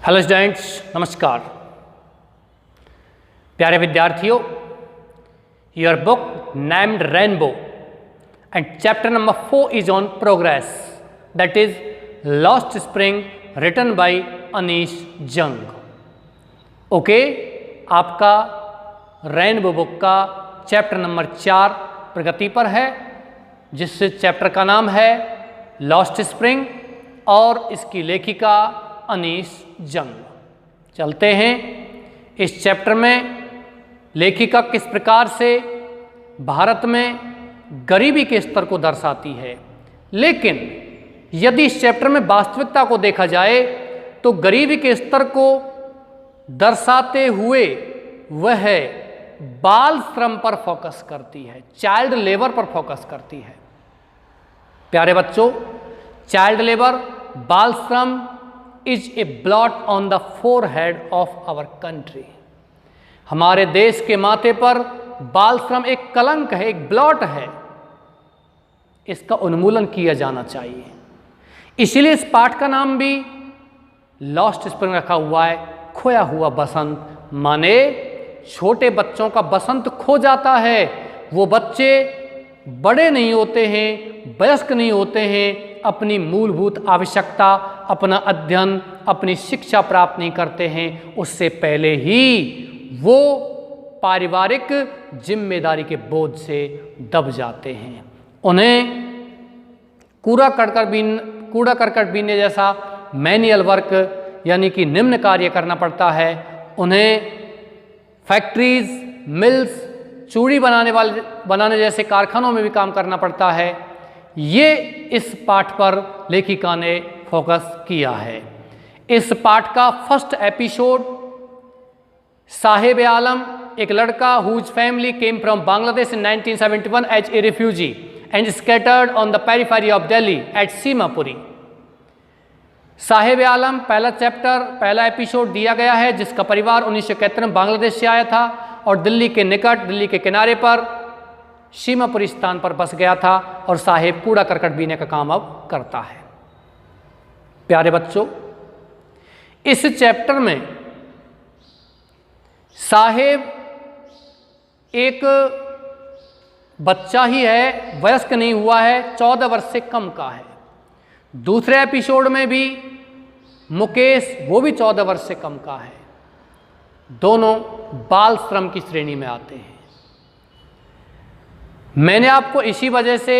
Hello students, नमस्कार। प्यारे विद्यार्थियों, your book named rainbow and chapter number 4 is on progress, that is lost spring, written by Anees Jung. Okay, आपका rainbow book का chapter number 4 प्रगति पर है, जिस चैप्टर का नाम है लॉस्ट स्प्रिंग और इसकी लेखिका अनीश जंग। चलते हैं, इस चैप्टर में लेखिका किस प्रकार से भारत में गरीबी के स्तर को दर्शाती है। लेकिन यदि इस चैप्टर में वास्तविकता को देखा जाए तो गरीबी के स्तर को दर्शाते हुए वह बाल श्रम पर फोकस करती है, चाइल्ड लेबर पर फोकस करती है। प्यारे बच्चों, चाइल्ड लेबर, बाल श्रम is a blot on the forehead of our country. हमारे देश के माथे पर बाल श्रम एक कलंक है, एक ब्लॉट है। इसका उन्मूलन किया जाना चाहिए। इसीलिए इस पाठ का नाम भी लॉस्ट स्प्रिंग रखा हुआ है, खोया हुआ बसंत। माने छोटे बच्चों का बसंत खो जाता है। वो बच्चे बड़े नहीं होते हैं, वयस्क नहीं होते हैं, अपनी मूलभूत आवश्यकता, अपना अध्ययन, अपनी शिक्षा प्राप्त नहीं करते हैं। उससे पहले ही वो पारिवारिक जिम्मेदारी के बोझ से दब जाते हैं। उन्हें कूड़ा करकट बीनने जैसा मैनुअल वर्क यानी कि निम्न कार्य करना पड़ता है। उन्हें फैक्ट्रीज, मिल्स, चूड़ी बनाने जैसे कारखानों में भी काम करना पड़ता है। ये इस पाठ पर लेखिका ने फोकस किया है। इस पाठ का फर्स्ट एपिसोड साहेब आलम, एक लड़का whose family came from Bangladesh in 1971 as a refugee and scattered on the periphery of Delhi at Seemapuri. Saheb Alam पहला चैप्टर, पहला एपिसोड दिया गया है, जिसका परिवार 1971 में बांग्लादेश से आया था और दिल्ली के निकट, दिल्ली के किनारे पर सीमापुरी स्थान पर बस गया था और साहेब कूड़ा करकट बीने का काम अब करता है। प्यारे बच्चों, इस चैप्टर में साहेब एक बच्चा ही है, वयस्क नहीं हुआ है, 14 वर्ष से कम का है। दूसरे एपिसोड में भी मुकेश, वो भी 14 वर्ष से कम का है। दोनों बाल श्रम की श्रेणी में आते हैं। मैंने आपको इसी वजह से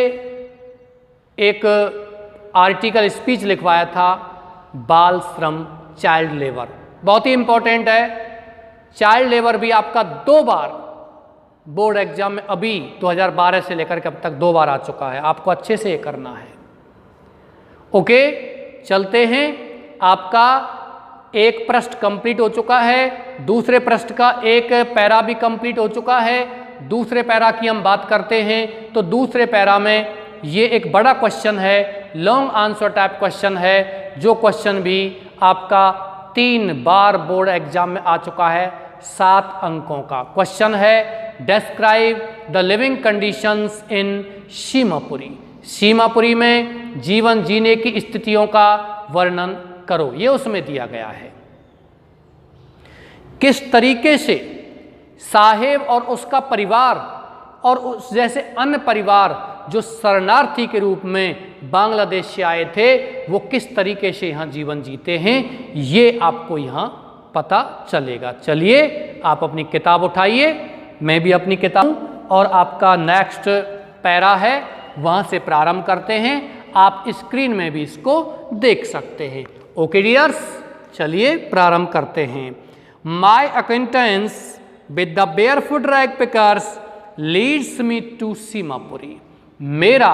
एक आर्टिकल स्पीच लिखवाया था, बाल श्रम, चाइल्ड लेबर, बहुत ही इंपॉर्टेंट है। चाइल्ड लेबर भी आपका 2 बार बोर्ड एग्जाम में, अभी 2012 से लेकर के अब तक 2 बार आ चुका है। आपको अच्छे से ये करना है। ओके, चलते हैं। आपका एक पृष्ठ कंप्लीट हो चुका है, दूसरे पृष्ठ का एक पैरा भी कंप्लीट हो चुका है। दूसरे पैरा की हम बात करते हैं तो दूसरे पैरा में ये एक बड़ा क्वेश्चन है, लॉन्ग आंसर टाइप क्वेश्चन है, जो क्वेश्चन भी आपका 3 बार बोर्ड एग्जाम में आ चुका है। 7 अंकों का क्वेश्चन है, डिस्क्राइब द लिविंग कंडीशंस इन सीमापुरी। सीमापुरी में जीवन जीने की स्थितियों का वर्णन करो, ये उसमें दिया गया है। किस तरीके से साहेब और उसका परिवार और उस जैसे अन्य परिवार जो शरणार्थी के रूप में बांग्लादेश से आए थे, वो किस तरीके से यहाँ जीवन जीते हैं, ये आपको यहाँ पता चलेगा। चलिए, आप अपनी किताब उठाइए, मैं भी अपनी किताब, और आपका नेक्स्ट पैरा है, वहाँ से प्रारंभ करते हैं। आप स्क्रीन में भी इसको देख सकते हैं। ओके डियर्स, चलिए प्रारंभ करते हैं। My acquaintance with the barefoot rag pickers leads me to Seemapuri. मेरा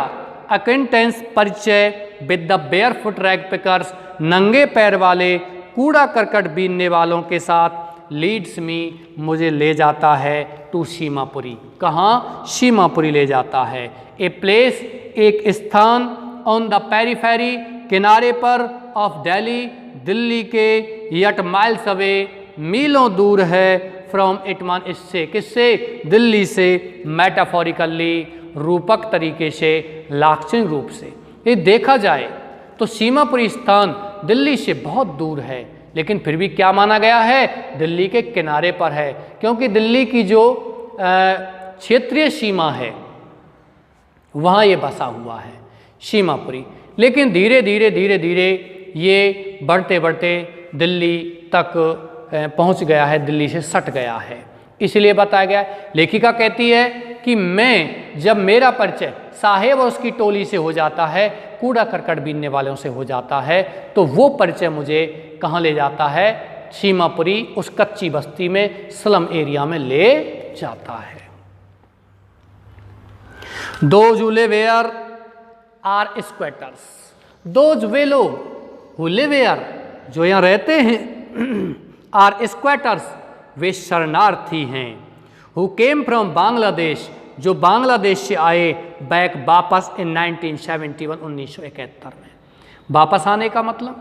acquaintance, परिचय, with the barefoot rag pickers, नंगे पैर वाले कूड़ा करकट बीनने वालों के साथ, leads me, मुझे ले जाता है, to सीमापुरी। कहाँ? सीमापुरी ले जाता है। a place, एक स्थान, on the periphery, किनारे पर, of दिल्ली, दिल्ली के, yet miles away, मीलों दूर है, फ्रॉम इटमान, इससे, किससे? दिल्ली से, मेटाफोरिकली, रूपक तरीके से, लाक्षणिक रूप से। ये देखा जाए तो सीमापुरी स्थान दिल्ली से बहुत दूर है, लेकिन फिर भी क्या माना गया है, दिल्ली के किनारे पर है, क्योंकि दिल्ली की जो क्षेत्रीय सीमा है वहाँ ये बसा हुआ है, सीमापुरी। लेकिन धीरे धीरे धीरे धीरे ये बढ़ते बढ़ते दिल्ली तक पहुँच गया है, दिल्ली से सट गया है, इसलिए बताया गया। लेखिका कहती है कि मैं जब मेरा परिचय साहेब और उसकी टोली से हो जाता है, कूड़ा करकट बीनने वालों से हो जाता है, तो वो परिचय मुझे कहाँ ले जाता है, सीमापुरी उस कच्ची बस्ती में, स्लम एरिया में ले जाता है। Those who live here are squatters. Those वे लोग who live here जो यहाँ रहते हैं are squatters वे शरणार्थी हैं। Who came from बांग्लादेश जो बांग्लादेश से आए बैक वापस इन 1971 1971 में। वापस आने का मतलब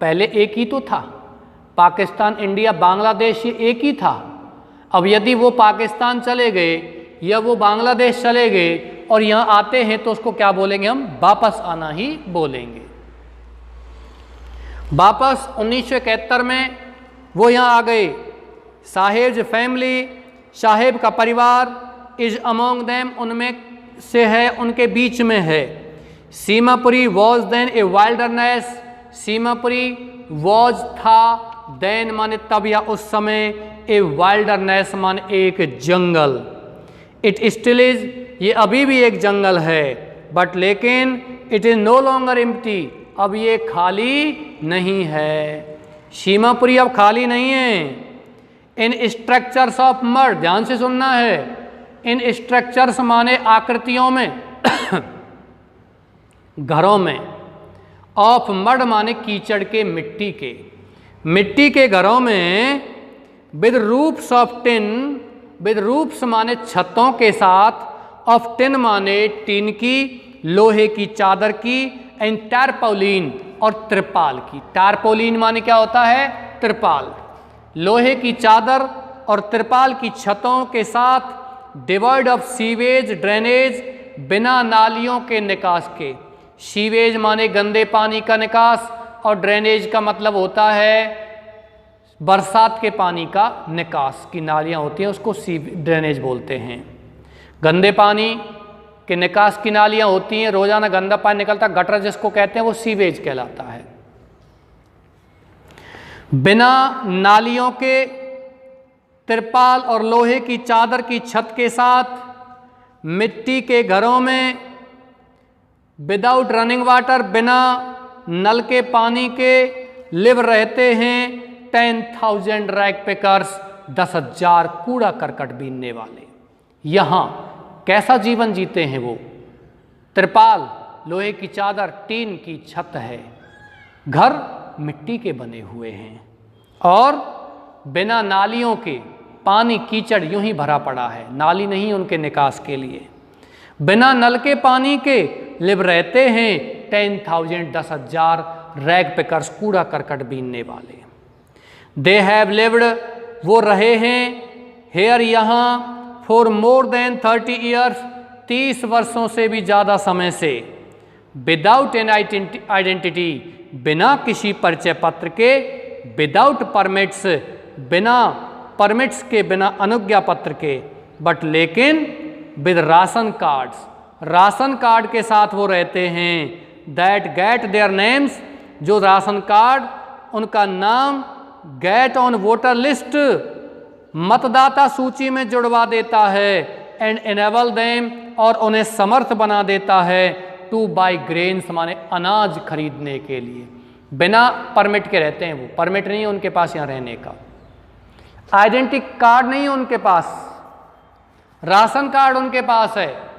पहले एक ही तो था, पाकिस्तान इंडिया बांग्लादेश ये एक ही था। अब यदि वो पाकिस्तान चले गए या वो बांग्लादेश चले गए और यहाँ आते हैं तो उसको क्या बोलेंगे, हम वापस आना ही बोलेंगे। वापस 1971 में वो यहाँ आ गए। साहेब फैमिली, साहेब का परिवार इज अमोंग देम उनमें से है, उनके बीच में है। Seemapuri was then a wilderness, Seemapuri was था, देन माने तब या उस समय, ए वाइल्डरनेस माने एक जंगल। इट स्टिल इज ये अभी भी एक जंगल है, बट लेकिन it is no longer empty अब ये खाली नहीं है। सीमापुरी अब खाली नहीं है। इन स्ट्रक्चर्स ऑफ मड, ध्यान से सुनना है, इन स्ट्रक्चर्स माने आकृतियों में घरों में, ऑफ मड माने कीचड़ के, मिट्टी के, मिट्टी के घरों में, with roofs of tin, with roofs माने छतों के साथ, ऑफ टिन माने टीन की, लोहे की चादर की, एंड टारपोलिन और त्रिपाल की। टारपोलिन माने क्या होता है, त्रिपाल। लोहे की चादर और त्रिपाल की छतों के साथ, डिवॉइड ऑफ सीवेज ड्रेनेज बिना नालियों के निकास के। सीवेज माने गंदे पानी का निकास और ड्रेनेज का मतलब होता है बरसात के पानी का निकास की नालियाँ होती हैं, उसको ड्रेनेज बोलते हैं। गंदे पानी के निकास की नालियाँ होती हैं, रोजाना गंदा पानी निकलता, गटर जिसको कहते हैं वो सीवेज कहलाता है। बिना नालियों के, तिरपाल और लोहे की चादर की छत के साथ, मिट्टी के घरों में, विदाउट रनिंग वाटर बिना नल के पानी के लिव रहते हैं 10,000 रैग पिकर्स 10,000 कूड़ा करकट बीनने वाले। यहाँ कैसा जीवन जीते हैं वो, तिरपाल, लोहे की चादर, टीन की छत है, घर मिट्टी के बने हुए हैं और बिना नालियों के, पानी कीचड़ यूं ही भरा पड़ा है, नाली नहीं उनके निकास के लिए। बिना नल के पानी के लिव रहते हैं 10,000 10,000 रैग पिकर्स कूड़ा करकट बीनने वाले। दे हैव लिव्ड वो रहे हैं, हेयर यहाँ, फॉर मोर देन 30 ईयर्स 30 वर्षों से भी ज़्यादा समय से, विदाउट एन आइडेंटिटी बिना किसी परिचय पत्र के, विदाउट परमिट्स बिना परमिट्स के, बिना अनुज्ञा पत्र के, बट लेकिन with ration cards ration card के साथ वो रहते हैं। दैट गेट देयर नेम्स जो राशन कार्ड उनका नाम गेट ऑन वोटर लिस्ट मतदाता सूची में जुड़वा देता है, एंड एनेबल देम और उन्हें समर्थ बना देता है टू बाई ग्रेन्स माने अनाज खरीदने के लिए। बिना परमिट के रहते हैं वो, परमिट नहीं है उनके पास यहाँ रहने का, आइडेंटिटी कार्ड नहीं है उनके पास, राशन कार्ड उनके पास है।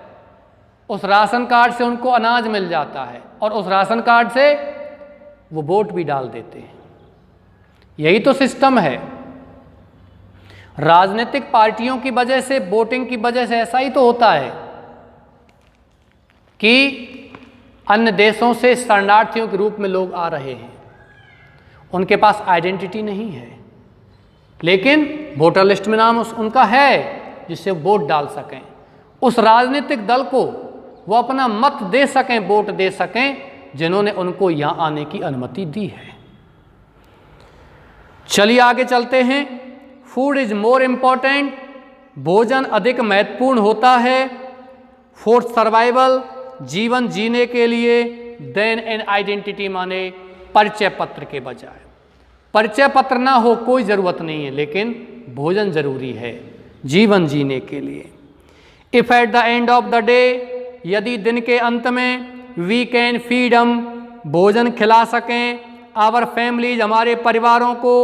उस राशन कार्ड से उनको अनाज मिल जाता है और उस राशन कार्ड से वो वोट भी डाल देते हैं। यही तो सिस्टम है। राजनीतिक पार्टियों की वजह से, वोटिंग की वजह से ऐसा ही तो होता है कि अन्य देशों से शरणार्थियों के रूप में लोग आ रहे हैं, उनके पास आइडेंटिटी नहीं है, लेकिन वोटर लिस्ट में नाम उनका है जिससे वोट डाल सकें, उस राजनीतिक दल को वो अपना मत दे सकें, वोट दे सकें, जिन्होंने उनको यहाँ आने की अनुमति दी है। चलिए आगे चलते हैं। फूड इज मोर इम्पॉर्टेंट, भोजन अधिक महत्वपूर्ण होता है फॉर सर्वाइवल, जीवन जीने के लिए, देन एन आइडेंटिटी माने परिचय पत्र के बजाय। परिचय पत्र ना हो कोई ज़रूरत नहीं है, लेकिन भोजन जरूरी है जीवन जीने के लिए। If at the end of the day, यदि दिन के अंत में वी कैन फीड, हम भोजन खिला सकें आवर फैमिलीज, हमारे परिवारों को,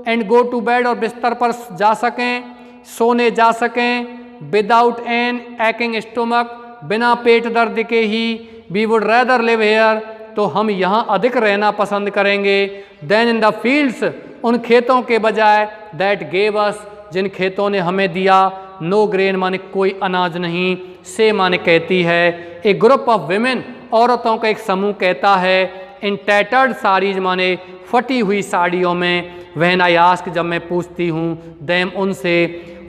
एंड गो टू बेड, और बिस्तर पर जा सकें, सोने जा सकें, विदाउट एन एक्टिंग स्टोमक, बिना पेट दर्द के ही, we would rather live here, तो हम यहाँ अधिक रहना पसंद करेंगे, देन इन द फील्ड्स, उन खेतों के बजाय, दैट गेव अस, जिन खेतों ने हमें दिया, नो ग्रेन माने कोई अनाज नहीं, से माने कहती है, ए ग्रुप ऑफ विमेन, औरतों का एक समूह कहता है, इन टैटर्ड साड़ीज माने फटी हुई साड़ियों में, वहन आई आस्क, जब मैं पूछती हूँ, देम उनसे,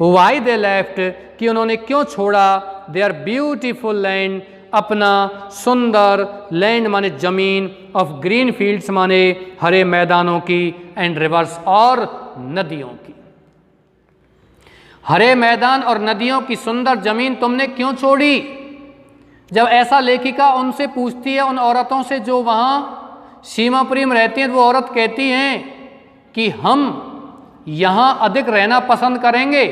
वाई दे लेफ्ट, कि उन्होंने क्यों छोड़ा, देयर ब्यूटीफुल लैंड, अपना सुंदर, लैंड माने जमीन, ऑफ ग्रीन फील्ड्स माने हरे मैदानों की, एंड रिवर्स और नदियों की। हरे मैदान और नदियों की सुंदर जमीन तुमने क्यों छोड़ी? जब ऐसा लेखिका उनसे पूछती है, उन औरतों से जो वहाँ सीमापुरी में रहती हैं, वो औरत कहती हैं कि हम यहाँ अधिक रहना पसंद करेंगे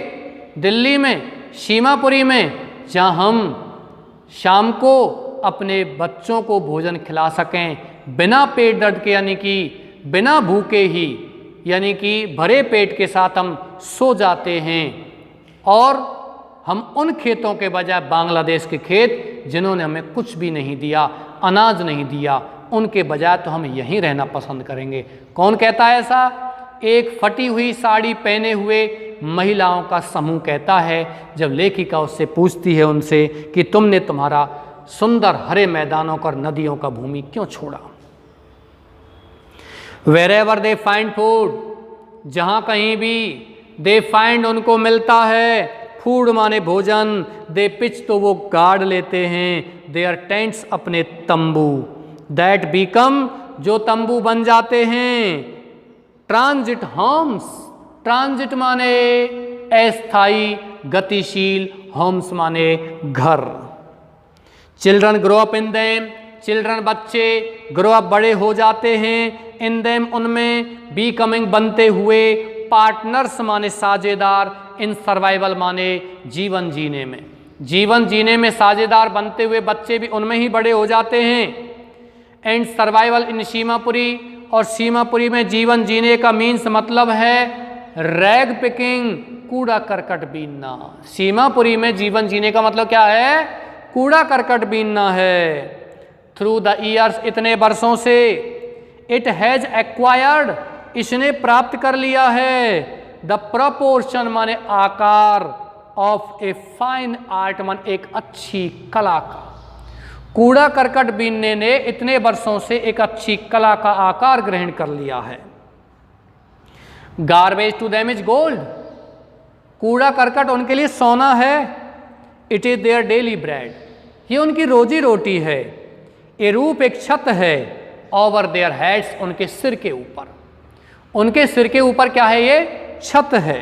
दिल्ली में, सीमापुरी में, जहाँ हम शाम को अपने बच्चों को भोजन खिला सकें बिना पेट दर्द के, यानी कि बिना भूखे ही, यानी कि भरे पेट के साथ हम सो जाते हैं, और हम उन खेतों के बजाय बांग्लादेश के खेत जिन्होंने हमें कुछ भी नहीं दिया, अनाज नहीं दिया, उनके बजाय तो हम यहीं रहना पसंद करेंगे। कौन कहता है ऐसा? एक फटी हुई साड़ी पहने हुए महिलाओं का समूह कहता है, जब लेखिका उससे पूछती है उनसे कि तुमने तुम्हारा सुंदर हरे मैदानों और नदियों का भूमि क्यों छोड़ा। वेरेवर दे फाइंड फूड, जहाँ कहीं भी दे फाइंड उनको मिलता है, फूड माने भोजन, दे पिच तो वो गाड़ लेते हैं, देयर टेंट्स अपने तंबू, दैट बिकम जो तंबू बन जाते हैं, ट्रांजिट होम्स, ट्रांजिट माने अस्थाई गतिशील, होम्स माने घर। Children grow up in them, children बच्चे, ग्रो अप बड़े हो जाते हैं, इन देम उनमें, बीकमिंग बनते हुए, पार्टनर्स माने साझेदार, इन सर्वाइवल माने जीवन जीने में, जीवन जीने में साझेदार बनते हुए बच्चे भी उनमें ही बड़े हो जाते हैं, एंड सर्वाइवल इन सीमापुरी, और सीमापुरी में जीवन जीने का मीन्स मतलब है रैग पिकिंग, कूड़ा करकट बीनना। सीमापुरी में जीवन जीने का मतलब क्या है? कूड़ा करकट बीनना है। थ्रू द ईयर्स, इतने वर्षों से, इट हैज एक्वायर्ड, इसने प्राप्त कर लिया है, द प्रोपोर्शन माने आकार, ऑफ ए फाइन आर्ट मान एक अच्छी कला का। कूड़ा करकट बीनने ने इतने वर्षों से एक अच्छी कला का आकार ग्रहण कर लिया है। Garbage to them is gold, कूड़ा करकट उनके लिए सोना है, it is their daily bread, ये उनकी रोजी रोटी है। ए रूप एक छत है, ओवर देयर हेड्स, उनके सिर के ऊपर, उनके सिर के ऊपर क्या है? ये छत है।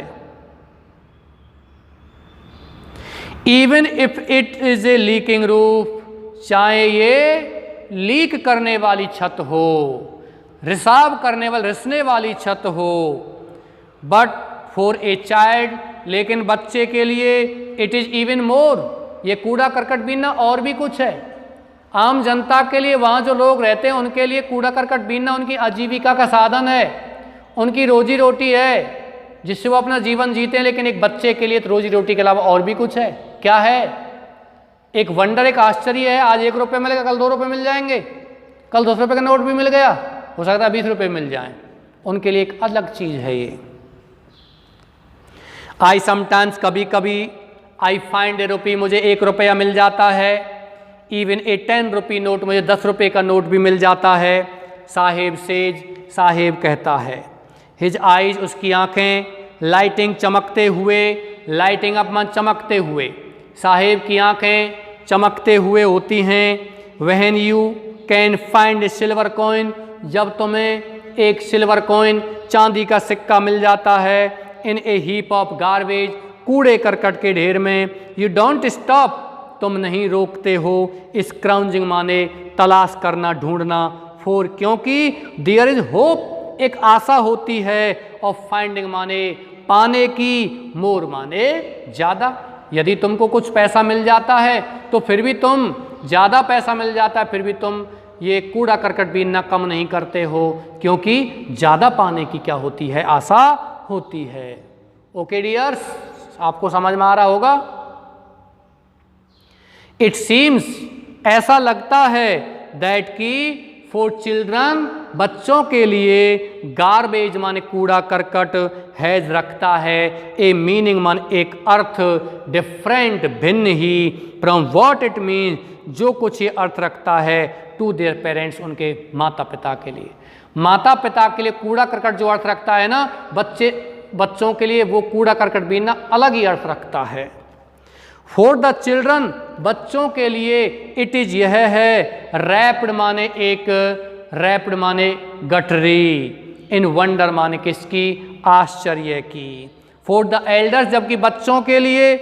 Even if it is A leaking roof, चाहे ये लीक करने वाली छत हो, रिसाव करने वाली, रिसने वाली छत हो, बट फॉर ए चाइल्ड, लेकिन बच्चे के लिए, इट इज इवन मोर, ये कूड़ा करकट बीनना और भी कुछ है। आम जनता के लिए, वहाँ जो लोग रहते हैं उनके लिए कूड़ा करकट बीनना उनकी आजीविका का साधन है, उनकी रोजी रोटी है, जिससे वो अपना जीवन जीते हैं। लेकिन एक बच्चे के लिए तो रोजी रोटी के अलावा और भी कुछ है। क्या है? एक वंडर, एक आश्चर्य है। आज 1 रुपये मिलेगा, कल 2 रुपये मिल जाएंगे, कल 10 रुपये का नोट भी मिल गया, हो सकता है 20 रुपये मिल जाएं। उनके लिए एक अलग चीज़ है ये। आई समटाइम्स, कभी कभी, आई फाइंड ए रुपी, मुझे 1 रुपया मिल जाता है, इवन ए 10 रुपी नोट, मुझे 10 रुपये का नोट भी मिल जाता है। साहेब सेज, साहेब कहता है। हिज आइज, उसकी आँखें, लाइटिंग चमकते हुए, लाइटिंग अप मन चमकते हुए, साहेब की आँखें चमकते हुए होती हैं। When you can find A silver coin, जब तुम्हें एक सिल्वर कॉइन, चांदी का सिक्का मिल जाता है। इन ए हीप ऑफ गार्बेज, कूड़े करकट के ढेर में। यू डोंट स्टॉप, तुम नहीं रोकते हो। स्क्राउंजिंग माने तलाश करना, ढूंढना। फॉर, क्योंकि देयर इज होप, एक आशा होती है। ऑफ फाइंडिंग माने पाने की। मोर माने ज़्यादा। यदि तुमको कुछ पैसा मिल जाता है तो फिर भी तुम, ज़्यादा पैसा मिल जाता है फिर भी तुम ये कूड़ा करकट बीनना कम नहीं करते हो, क्योंकि ज़्यादा पाने की क्या होती है, आशा होती है। ओके डियर्स, आपको समझ में आ रहा होगा। इट सीम्स, ऐसा लगता है, दैट की फॉर चिल्ड्रन, बच्चों के लिए, गार्बेज माने कूड़ा करकट, हैज रखता है, ए मीनिंग मान एक अर्थ, डिफरेंट भिन्न ही, फ्रॉम व्हाट इट मीन, जो कुछ ये अर्थ रखता है, टू देयर पेरेंट्स, उनके माता पिता के लिए। माता पिता के लिए कूड़ा करकट जो अर्थ रखता है ना, बच्चों के लिए वो कूड़ा करकट बीनना अलग ही अर्थ रखता है। फॉर द चिल्ड्रन, बच्चों के लिए, इट इज यह है, रैप्ड माने एक, रैप्ड माने गठरी, इन वंडर माने किसकी, आश्चर्य की। फॉर द एल्डर्स, जबकि बच्चों के लिए,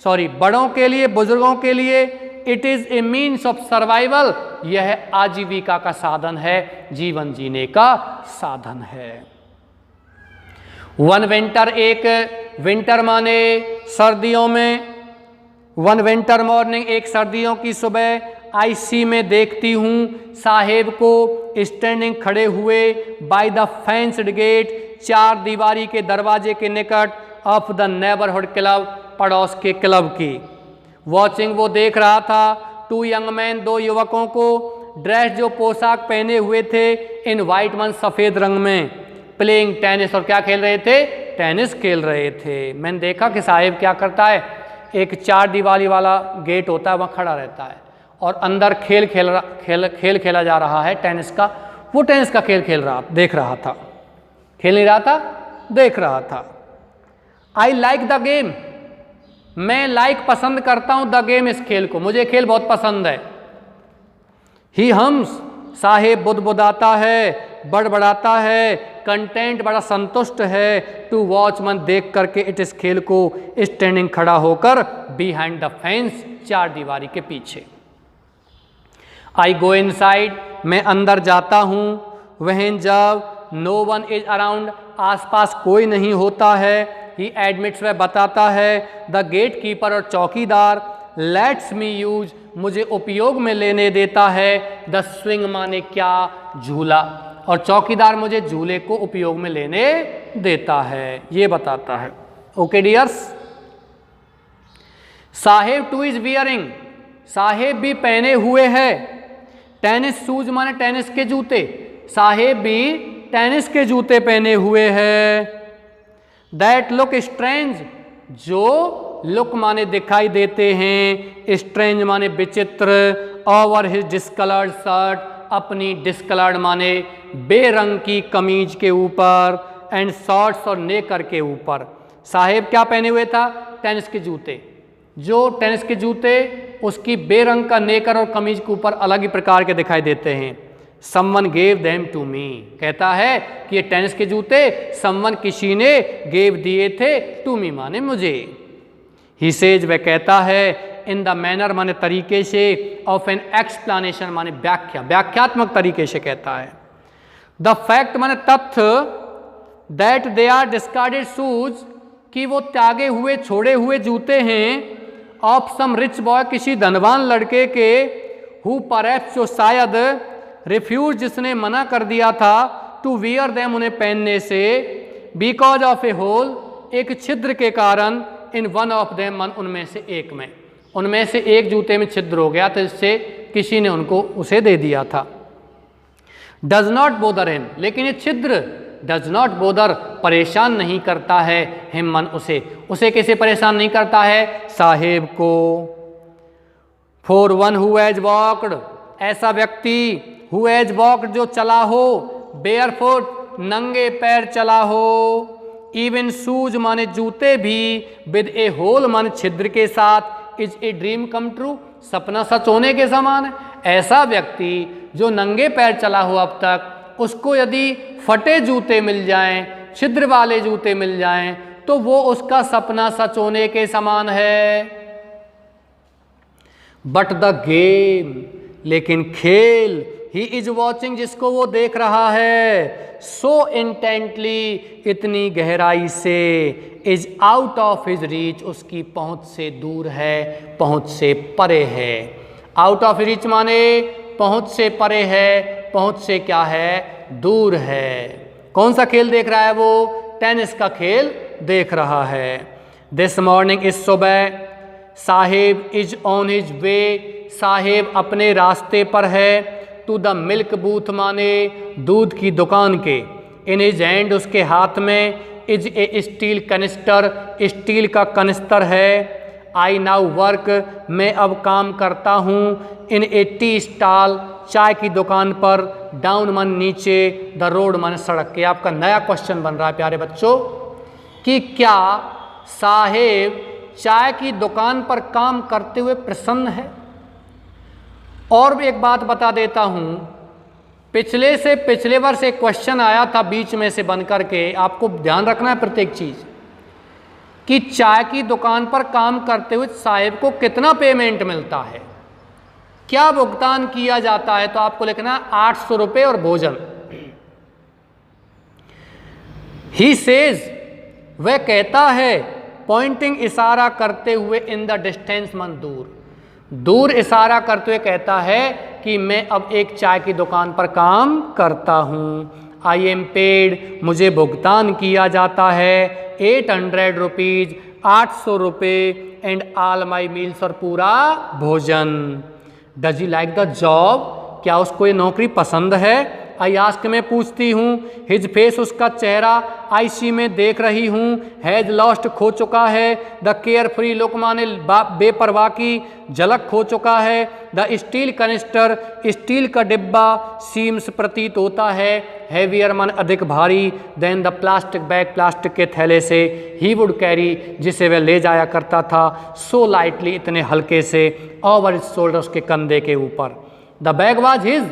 सॉरी बड़ों के लिए, बुजुर्गों के लिए, it is A means of survival, यह आजीविका का साधन है, जीवन जीने का साधन है। वन विंटर, एक विंटर माने सर्दियों में, वन विंटर मॉर्निंग, एक सर्दियों की सुबह, आई सी में देखती हूँ, साहेब को, स्टैंडिंग खड़े हुए, बाय द फेंस्ड गेट, चार दीवारी के दरवाजे के निकट, ऑफ द नेबरहुड क्लब, पड़ोस के क्लब की। वॉचिंग, वो देख रहा था, टू यंग मैन, दो युवकों को, ड्रेस जो पोशाक पहने हुए थे, इन वाइट मन, सफ़ेद रंग में, प्लेइंग टेनिस, और क्या खेल रहे थे, टेनिस खेल रहे थे। मैंने देखा कि साहेब क्या करता है, एक चार दीवारी वाला गेट होता है, वहाँ खड़ा रहता है और अंदर खेल खेला जा रहा है टेनिस का। वो टेनिस का खेल देख रहा था, खेल नहीं रहा था, देख रहा था। आई लाइक द गेम, मैं लाइक पसंद करता हूँ, द गेम, इस खेल को, मुझे खेल बहुत पसंद है। ही हम्स, साहेब बुदबुदाता है, बड़बड़ाता है, कंटेंट, बड़ा संतुष्ट है, टू वॉच मन, देख करके, इट इस खेल को, स्टैंडिंग खड़ा होकर, बिहाइंड द फेंस, चार दीवारी के पीछे। आई गो इनसाइड, मैं अंदर जाता हूँ, वहीं जब, नो वन इज अराउंड, आसपास कोई नहीं होता है, ही एडमिट्स, वह बताता है, द गेट कीपर, और चौकीदार, लेट्स मी यूज, मुझे उपयोग में लेने देता है, द स्विंग माने क्या, झूला, और चौकीदार मुझे झूले को उपयोग में लेने देता है, ये बताता है। Okay dears, Saheb too is wearing, Saheb भी पहने हुए है, टेनिस शूज माने टेनिस के जूते, साहेब भी टेनिस के जूते पहने हुए है। दैट लुक स्ट्रेंज, जो लुक माने दिखाई देते हैं, स्ट्रेंज माने विचित्र, ओवर हिज डिस्कलर्ड शर्ट, अपनी डिस्कलर्ड माने बेरंग की कमीज के ऊपर, एंड शॉर्ट्स, और नेकर के ऊपर। साहेब क्या पहने हुए था, टेनिस के जूते, जो टेनिस के जूते उसकी बेरंग का नेकर और कमीज के ऊपर अलग ही प्रकार के दिखाई देते हैं। Someone gave them to me, कहता है कि ये टेनिस के जूते समवन, किसी ने, गेव दिए थे, टू मी माने मुझे। ही सेज, वह कहता है, इन द मैनर माने तरीके से, ऑफ एन एक्सप्लेनेशन माने व्याख्या, व्याख्यात्मक तरीके से कहता है। द फैक्ट माने तथ्य, that they are discarded shoes, कि वो त्यागे हुए, छोड़े हुए जूते हैं, ऑफ सम रिच बॉय, किसी धनवान लड़के के, हु परहैप्स, जो शायद, रिफ्यूज, जिसने मना कर दिया था, टू वियर देम, उन्हें पहनने से, बिकॉज ऑफ ए होल, एक छिद्र के कारण, इन वन ऑफ देम, मन उनमें से एक में, उनमें से एक जूते में छिद्र हो गया था, इससे किसी ने उनको उसे दे दिया था। डज नॉट बोदर हिम, लेकिन ये छिद्र, डज नॉट बोदर, परेशान नहीं करता है, हिम मन, उसे कैसे परेशान नहीं करता है, साहेब को। For one who has walked, ऐसा व्यक्ति, हु हैज वॉक्ड, जो चला हो, बेयरफुट, नंगे पैर चला हो, इवन शूज माने जूते भी, विद ए होल माने छिद्र के साथ, is a dream come true, सपना सच होने के समान है। ऐसा व्यक्ति जो नंगे पैर चला हो अब तक, उसको यदि फटे जूते मिल जाएं, छिद्र वाले जूते मिल जाएं, तो वो उसका सपना सच होने के समान है। बट द गेम, लेकिन खेल, ही इज वॉचिंग, जिसको वो देख रहा है, सो इंटेंटली, इतनी गहराई से, is out of his reach, उसकी पहुंच से दूर है, पहुंच से परे है। आउट ऑफ रीच माने पहुंच से परे है, पहुंच से क्या है, दूर है। कौन सा खेल देख रहा है वो? टेनिस का खेल देख रहा है। दिस मॉर्निंग, इस सुबह, साहेब इज ऑन हिज वे, साहेब अपने रास्ते पर है, टू द मिल्क बूथ माने दूध की दुकान के, इन हिज हैंड, उसके हाथ में, is a steel canister, steel का कनिस्तर है। आई नाउ वर्क, मैं अब काम करता हूँ, इन ए टी स्टॉल, चाय की दुकान पर, डाउन मन नीचे, द रोड मन सड़क के। आपका नया क्वेश्चन बन रहा है प्यारे बच्चों कि क्या साहेब चाय की दुकान पर काम करते हुए प्रसन्न है? और एक बात बता देता हूँ, पिछले वर्ष एक क्वेश्चन आया था बीच में से बन करके, आपको ध्यान रखना है प्रत्येक चीज़, कि चाय की दुकान पर काम करते हुए साहेब को कितना पेमेंट मिलता है, क्या भुगतान किया जाता है। तो आपको लिखना 800 रुपये और भोजन। ही सेज, वह कहता है, पॉइंटिंग, इशारा करते हुए, इन द डिस्टेंस मन दूर, दूर इशारा करते हुए कहता है कि मैं अब एक चाय की दुकान पर काम करता हूँ। आई एम पेड, मुझे भुगतान किया जाता है, 800 रुपीज़, 800 रुपये, एंड ऑल माई मील्स, और पूरा भोजन। Does you like the job, क्या उसको ये नौकरी पसंद है? आई आस्क, मैं पूछती हूँ। हिज फेस, उसका चेहरा, आई सी, में देख रही हूँ। हैज लॉस्ट, खो चुका है। द केयर फ्री लुक माने बेपरवाह की झलक खो चुका है। द स्टील कनिस्टर, स्टील का डिब्बा, सीम्स, प्रतीत होता है, हैवियर मन अधिक भारी, then the plastic bag, plastic के थैले से, ही वुड कैरी, जिसे वह ले जाया करता था, सो लाइटली, इतने हल्के से, ओवर हिज शोल्डर, उसके कंधे के ऊपर। The bag was his,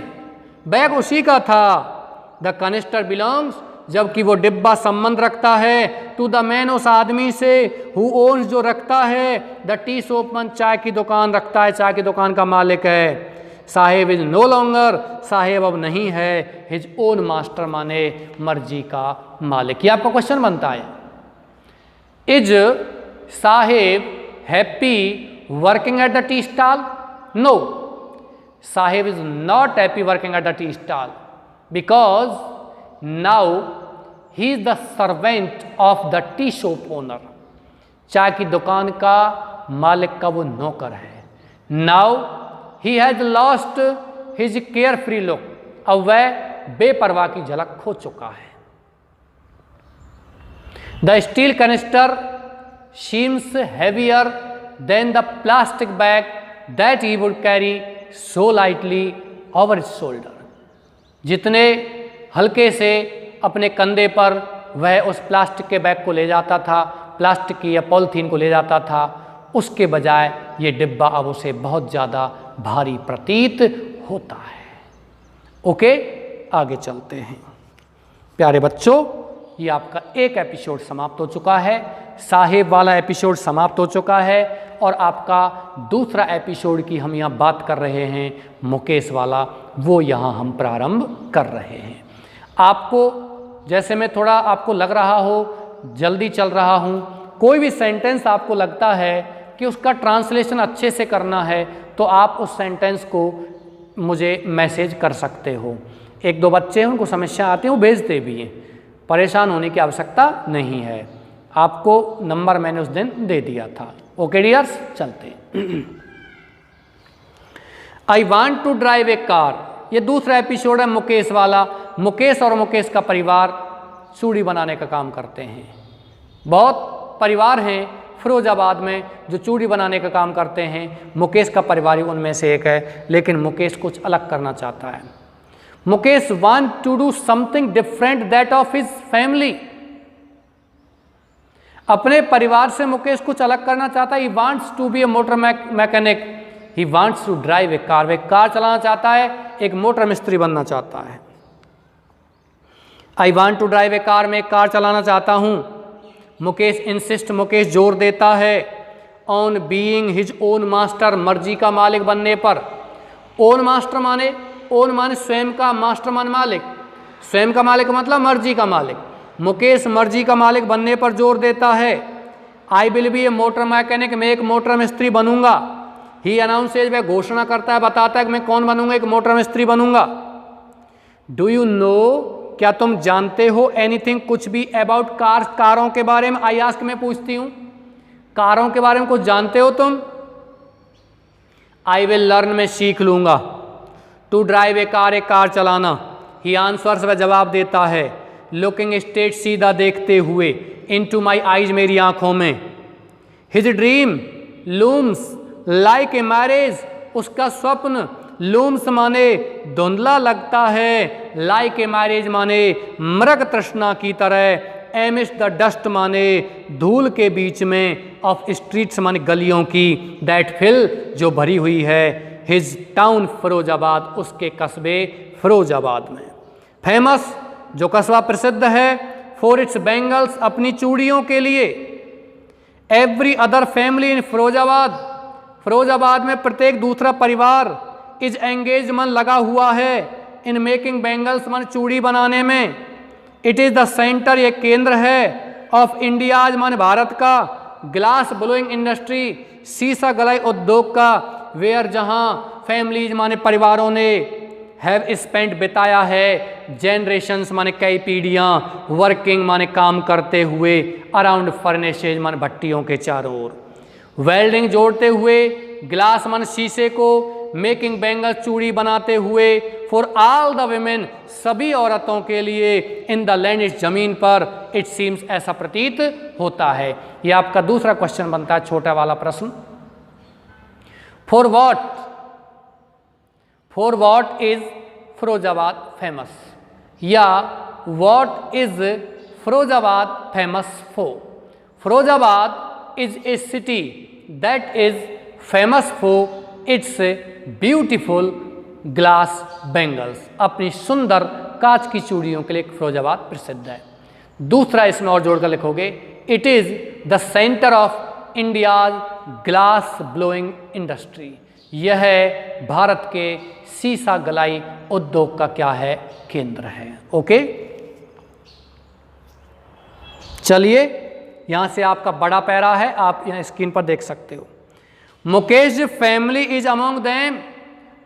bag उसी का था। द कनिस्टर बिलोंग्स, जबकि वो डिब्बा संबंध रखता है, टू द मैन, उस आदमी से, हु ओन्स, जो रखता है, द टी शॉप मन, चाय की दुकान रखता है, चाय की दुकान का मालिक है। साहेब इज नो लॉन्गर, साहेब अब नहीं है, हिज ओन मास्टर माने मर्जी का मालिक। ये आपका क्वेश्चन बनता है। Is Saheb happy working at the tea stall? No, Sahib is not happy working at the tea stall because now he is the servant of the tea shop owner. चाय की दुकान का मालिक का वो नौकर है। Now he has lost his carefree look. अब वह बेपरवाह की झलक खो चुका है। The steel canister seems heavier than the plastic bag that he would carry so lightly over his shoulder. जितने हल्के से अपने कंधे पर वह उस प्लास्टिक के बैग को ले जाता था, प्लास्टिक की या पॉलीथीन को ले जाता था, उसके बजाय ये डिब्बा अब उसे बहुत ज़्यादा भारी प्रतीत होता है। ओके, आगे चलते हैं प्यारे बच्चों। ये आपका एक एपिसोड समाप्त हो चुका है, साहेब वाला एपिसोड समाप्त हो चुका है, और आपका दूसरा एपिसोड की हम यहाँ बात कर रहे हैं, मुकेश वाला, वो यहाँ हम प्रारंभ कर रहे हैं। आपको जैसे मैं थोड़ा आपको लग रहा हो जल्दी चल रहा हूँ, कोई भी सेंटेंस आपको लगता है कि उसका ट्रांसलेशन अच्छे से करना है, तो आप उस सेंटेंस को मुझे मैसेज कर सकते हो। एक दो बच्चे हैं उनको समस्या आती है, वो भेजते भी हैं, परेशान होने की आवश्यकता नहीं है। आपको नंबर मैंने उस दिन दे दिया था। ओके डियर्स, चलते। I want to drive a car, ये दूसरा एपिसोड है मुकेश वाला। मुकेश और मुकेश का परिवार चूड़ी बनाने का काम करते हैं। बहुत परिवार हैं फिरोजाबाद में जो चूड़ी बनाने का काम करते हैं। मुकेश का परिवार ही उनमें से एक है, लेकिन मुकेश कुछ अलग करना चाहता है। Mukesh want to do something different that of his family. अपने परिवार से मुकेश कुछ अलग करना चाहता है। He wants to be a motor mechanic, he wants to drive a car, वह कार चलाना चाहता है, एक मोटर मिस्त्री बनना चाहता है। I want to drive a car, मैं एक कार चलाना चाहता हूँ। मुकेश इंसिस्ट, मुकेश जोर देता है on being his own master, मर्जी का मालिक बनने पर। ओन मास्टर माने, ओन माने स्वयं का, मास्टर माने मालिक, स्वयं का मालिक मतलब मर्जी का मालिक। मुकेश मर्जी का मालिक बनने पर जोर देता है। I will be a motor mechanic, मैं एक मोटर मिस्त्री बनूंगा। ही अनाउंसेज, वह घोषणा करता है, बताता है कि मैं कौन बनूंगा, एक मोटर मिस्त्री बनूंगा। डू यू नो, क्या तुम जानते हो एनीथिंग, कुछ भी अबाउट कार्स, कारों के बारे में। आई आस्क, मैं पूछती हूँ, कारों के बारे में कुछ जानते हो तुम। आई विल लर्न, मैं सीख लूंगा। टू ड्राइव ए कार, एक कार चलाना। ही आंसर्स, वह जवाब देता है। लुकिंग स्ट्रेट, सीधा देखते हुए। इनटू माई आईज, मेरी आंखों में। His dream looms like a marriage, उसका स्वप्न, लूम्स माने धुंधला लगता है, लाइक ए मैरिज माने मृग तृष्णा की तरह, एमिस्ट द डस्ट माने धूल के बीच में, ऑफ स्ट्रीट्स माने गलियों की, दैट फिल जो भरी हुई है, हिज टाउन फिरोजाबाद, उसके कस्बे फिरोजाबाद में। फेमस, जो कस्बा प्रसिद्ध है, फॉर इट्स बैंगल्स, अपनी चूड़ियों के लिए। Every other family in Firozabad, Firozabad में प्रत्येक दूसरा परिवार, इज एंगेज मन लगा हुआ है, इन मेकिंग बैंगल्स मन चूड़ी बनाने में। इट इज़ द सेंटर, ये केंद्र है, ऑफ इंडियाज मन भारत का, ग्लास ब्लोइंग इंडस्ट्री, शीशा गलाई उद्योग का, वेयर जहाँ फैमिलीज माने परिवारों ने, हैव स्पेंट बिताया है, जनरेशंस माने कई पीढ़ियाँ, वर्किंग माने काम करते हुए, अराउंड फर्नेसेज माने भट्टियों के चारों ओर, वेल्डिंग जोड़ते हुए, ग्लास माने शीशे को, मेकिंग बैंगल चूड़ी बनाते हुए, फॉर ऑल द विमेन, सभी औरतों के लिए, इन द लैंड, इस जमीन पर, इट सीम्स, ऐसा प्रतीत होता है। यह आपका दूसरा क्वेश्चन बनता है, छोटा वाला प्रश्न। For what is Firozabad famous, या what is Firozabad famous for. Firozabad is a city that is famous for its beautiful glass bangles, अपनी सुंदर कांच की चूड़ियों के लिए फिरोजाबाद प्रसिद्ध है। दूसरा इसमें और जोड़कर लिखोगे, it is the centre of India's glass blowing industry, यह भारत के शीशा गलाई उद्योग का क्या है, केंद्र है। ओके, चलिए यहां से आपका बड़ा पैरा है, आप यहां स्क्रीन पर देख सकते हो। Mukesh family is among them,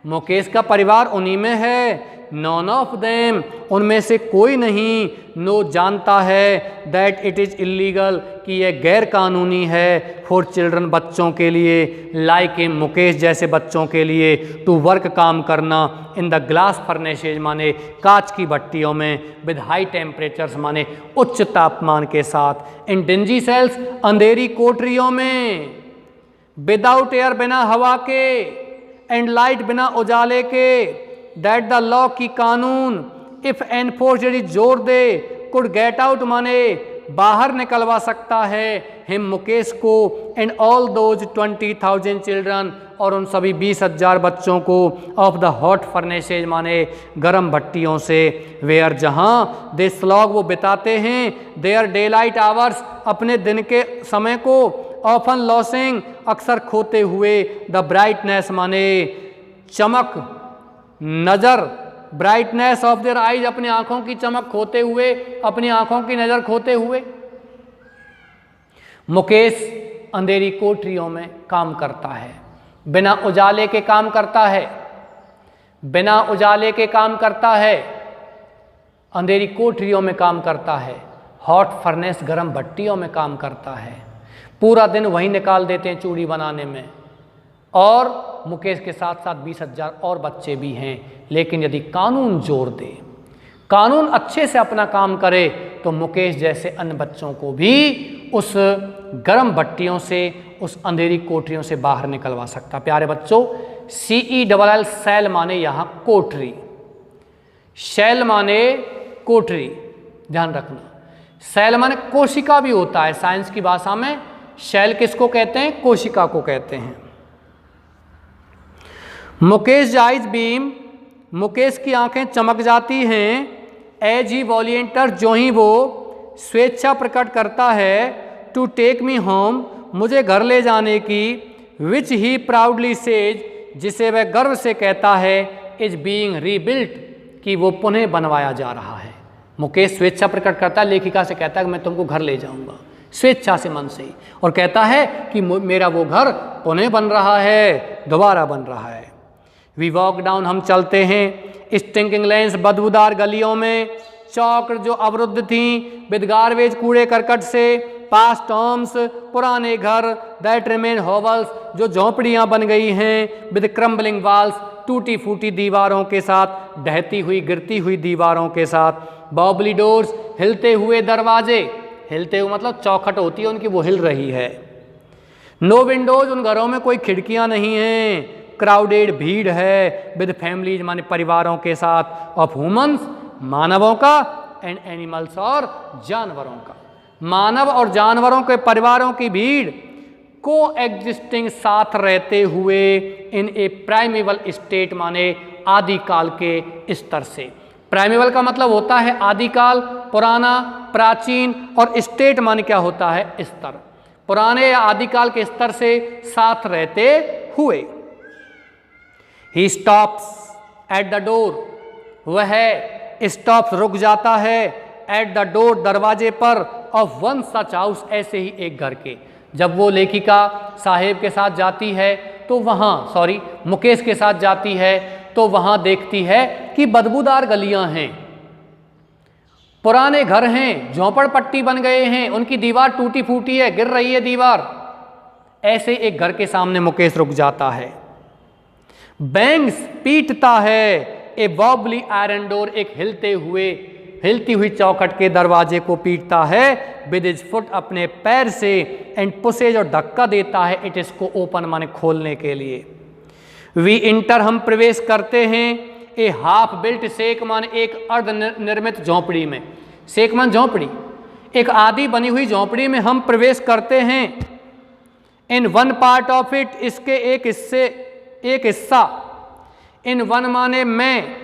Mukesh का परिवार उन्हीं में है। नॉन ऑफ देम, उनमें से कोई नहीं। नो, जानता है, दैट इट इज़ इलीगल, कि यह गैर कानूनी है, फॉर चिल्ड्रन, बच्चों के लिए, लाइक ए मुकेश जैसे बच्चों के लिए, टू वर्क, काम करना, इन द ग्लास फर्नेसेज माने कांच की भट्टियों में, विद हाई टेम्परेचर्स माने उच्च तापमान के साथ, इन डिंजी सेल्स, अंधेरी कोठरियों में, विदाउट एयर, बिना हवा के, एंड लाइट, बिना उजाले के, दैट द लॉ, की कानून, इफ एनफोर्स, यदि जोर दे, कुड गेट आउट माने बाहर निकलवा सकता है, हिम मुकेश को, एंड ऑल दोज 20,000 चिल्ड्रन, और उन सभी 20,000 बच्चों को, ऑफ द हॉट फर्नेसेज माने गर्म भट्टियों से, वेयर जहाँ दे स्लॉग, वो बिताते हैं, देयर डे लाइट आवर्स, अपने दिन के समय को, ऑफन लॉसिंग, अक्सर खोते हुए, द ब्राइटनेस माने चमक, नज़र, ब्राइटनेस ऑफ देयर आइज, अपनी आंखों की चमक खोते हुए, अपनी आंखों की नज़र खोते हुए। मुकेश अंधेरी कोठरियों में काम करता है, बिना उजाले के काम करता है, बिना उजाले के काम करता है, अंधेरी कोठरियों में काम करता है, हॉट फर्नेस, गर्म भट्टियों में काम करता है, पूरा दिन वहीं निकाल देते हैं चूड़ी बनाने में। और मुकेश के साथ साथ 20,000 और बच्चे भी हैं। लेकिन यदि कानून जोर दे, कानून अच्छे से अपना काम करे, तो मुकेश जैसे अन्य बच्चों को भी उस गर्म भट्टियों से, उस अंधेरी कोठरियों से बाहर निकलवा सकता। प्यारे बच्चों, CELL, सेल माने यहाँ कोठरी, शेल माने कोठरी, ध्यान रखना। सेल माने कोशिका भी होता है साइंस की भाषा में। शेल किसको कहते हैं? कोशिका को कहते हैं। मुकेश आइज बीम, मुकेश की आंखें चमक जाती हैं। एज ही वॉलियंटर, जो ही वो स्वेच्छा प्रकट करता है, टू टेक मी होम, मुझे घर ले जाने की, विच ही प्राउडली सेज, जिसे वह गर्व से कहता है, इज बीइंग रीबिल्ट, कि वो पुनः बनवाया जा रहा है। मुकेश स्वेच्छा प्रकट करता है, लेखिका से कहता है कि मैं तुमको घर ले जाऊंगा, स्वेच्छा से, मन से ही, और कहता है कि मेरा वो घर पुनः बन रहा है, दोबारा बन रहा है। वी वॉक डाउन, हम चलते हैं, स्टिंकिंग लेन्स, बदबूदार गलियों में, चौक जो अवरुद्ध थी, विद गार्बेज, कूड़े करकट से, पास्ट होम्स, पुराने घर, दैट रिमेन होवल्स, जो झोंपड़ियाँ बन गई हैं, विद क्रम्बलिंग वॉल्स, टूटी फूटी दीवारों के साथ, ढहती हुई गिरती हुई दीवारों के साथ, बॉबली डोर्स, हिलते हुए दरवाजे, हिलते हुए मतलब चौखट होती है उनकी, वो हिल रही है। नो विंडोज, उन घरों में कोई खिड़कियां नहीं हैं। क्राउडेड, भीड़ है, विद फैमिलीज माने परिवारों के साथ, ऑफ ह्यूमन्स, मानवों का, एंड एनिमल्स, और जानवरों का, मानव और जानवरों के परिवारों की भीड़, को एग्जिस्टिंग, साथ रहते हुए, इन ए प्राइमेवल स्टेट माने आदिकाल के स्तर से। प्राइमेवल का मतलब होता है आदिकाल, पुराना, प्राचीन, और स्टेट माने क्या होता है, स्तर, पुराने या आदिकाल के स्तर से साथ रहते हुए। ही स्टॉप्स एट द डोर, वह स्टॉप्स, रुक जाता है, एट द डोर, दरवाजे पर, ऑफ वन सच हाउस, ऐसे ही एक घर के। जब वो लेखिका साहेब के साथ जाती है तो वहाँ, सॉरी मुकेश के साथ जाती है तो वहाँ देखती है कि बदबूदार गलियाँ हैं, पुराने घर हैं, झोंपड़पट्टी बन गए हैं, उनकी दीवार टूटी फूटी है, गिर रही है दीवार। ऐसे एक घर के सामने मुकेश रुक जाता है। बैंग्स, पीटता है, ए वॉबली आयरन डोर, एक हिलती हुई चौखट के दरवाजे को पीटता है, विद हिज फुट, अपने पैर से, एंड पुशेज, और धक्का देता है, इट इसको ओपन माने खोलने के लिए। वी इंटर, हम प्रवेश करते हैं, ए हाफ बिल्ट शेक माने एक अर्ध निर्मित झोंपड़ी में, शेक मान झोंपड़ी, एक आधी बनी हुई झोंपड़ी में हम प्रवेश करते हैं। In one part of it, इसके एक हिस्सा, इन वन माने में,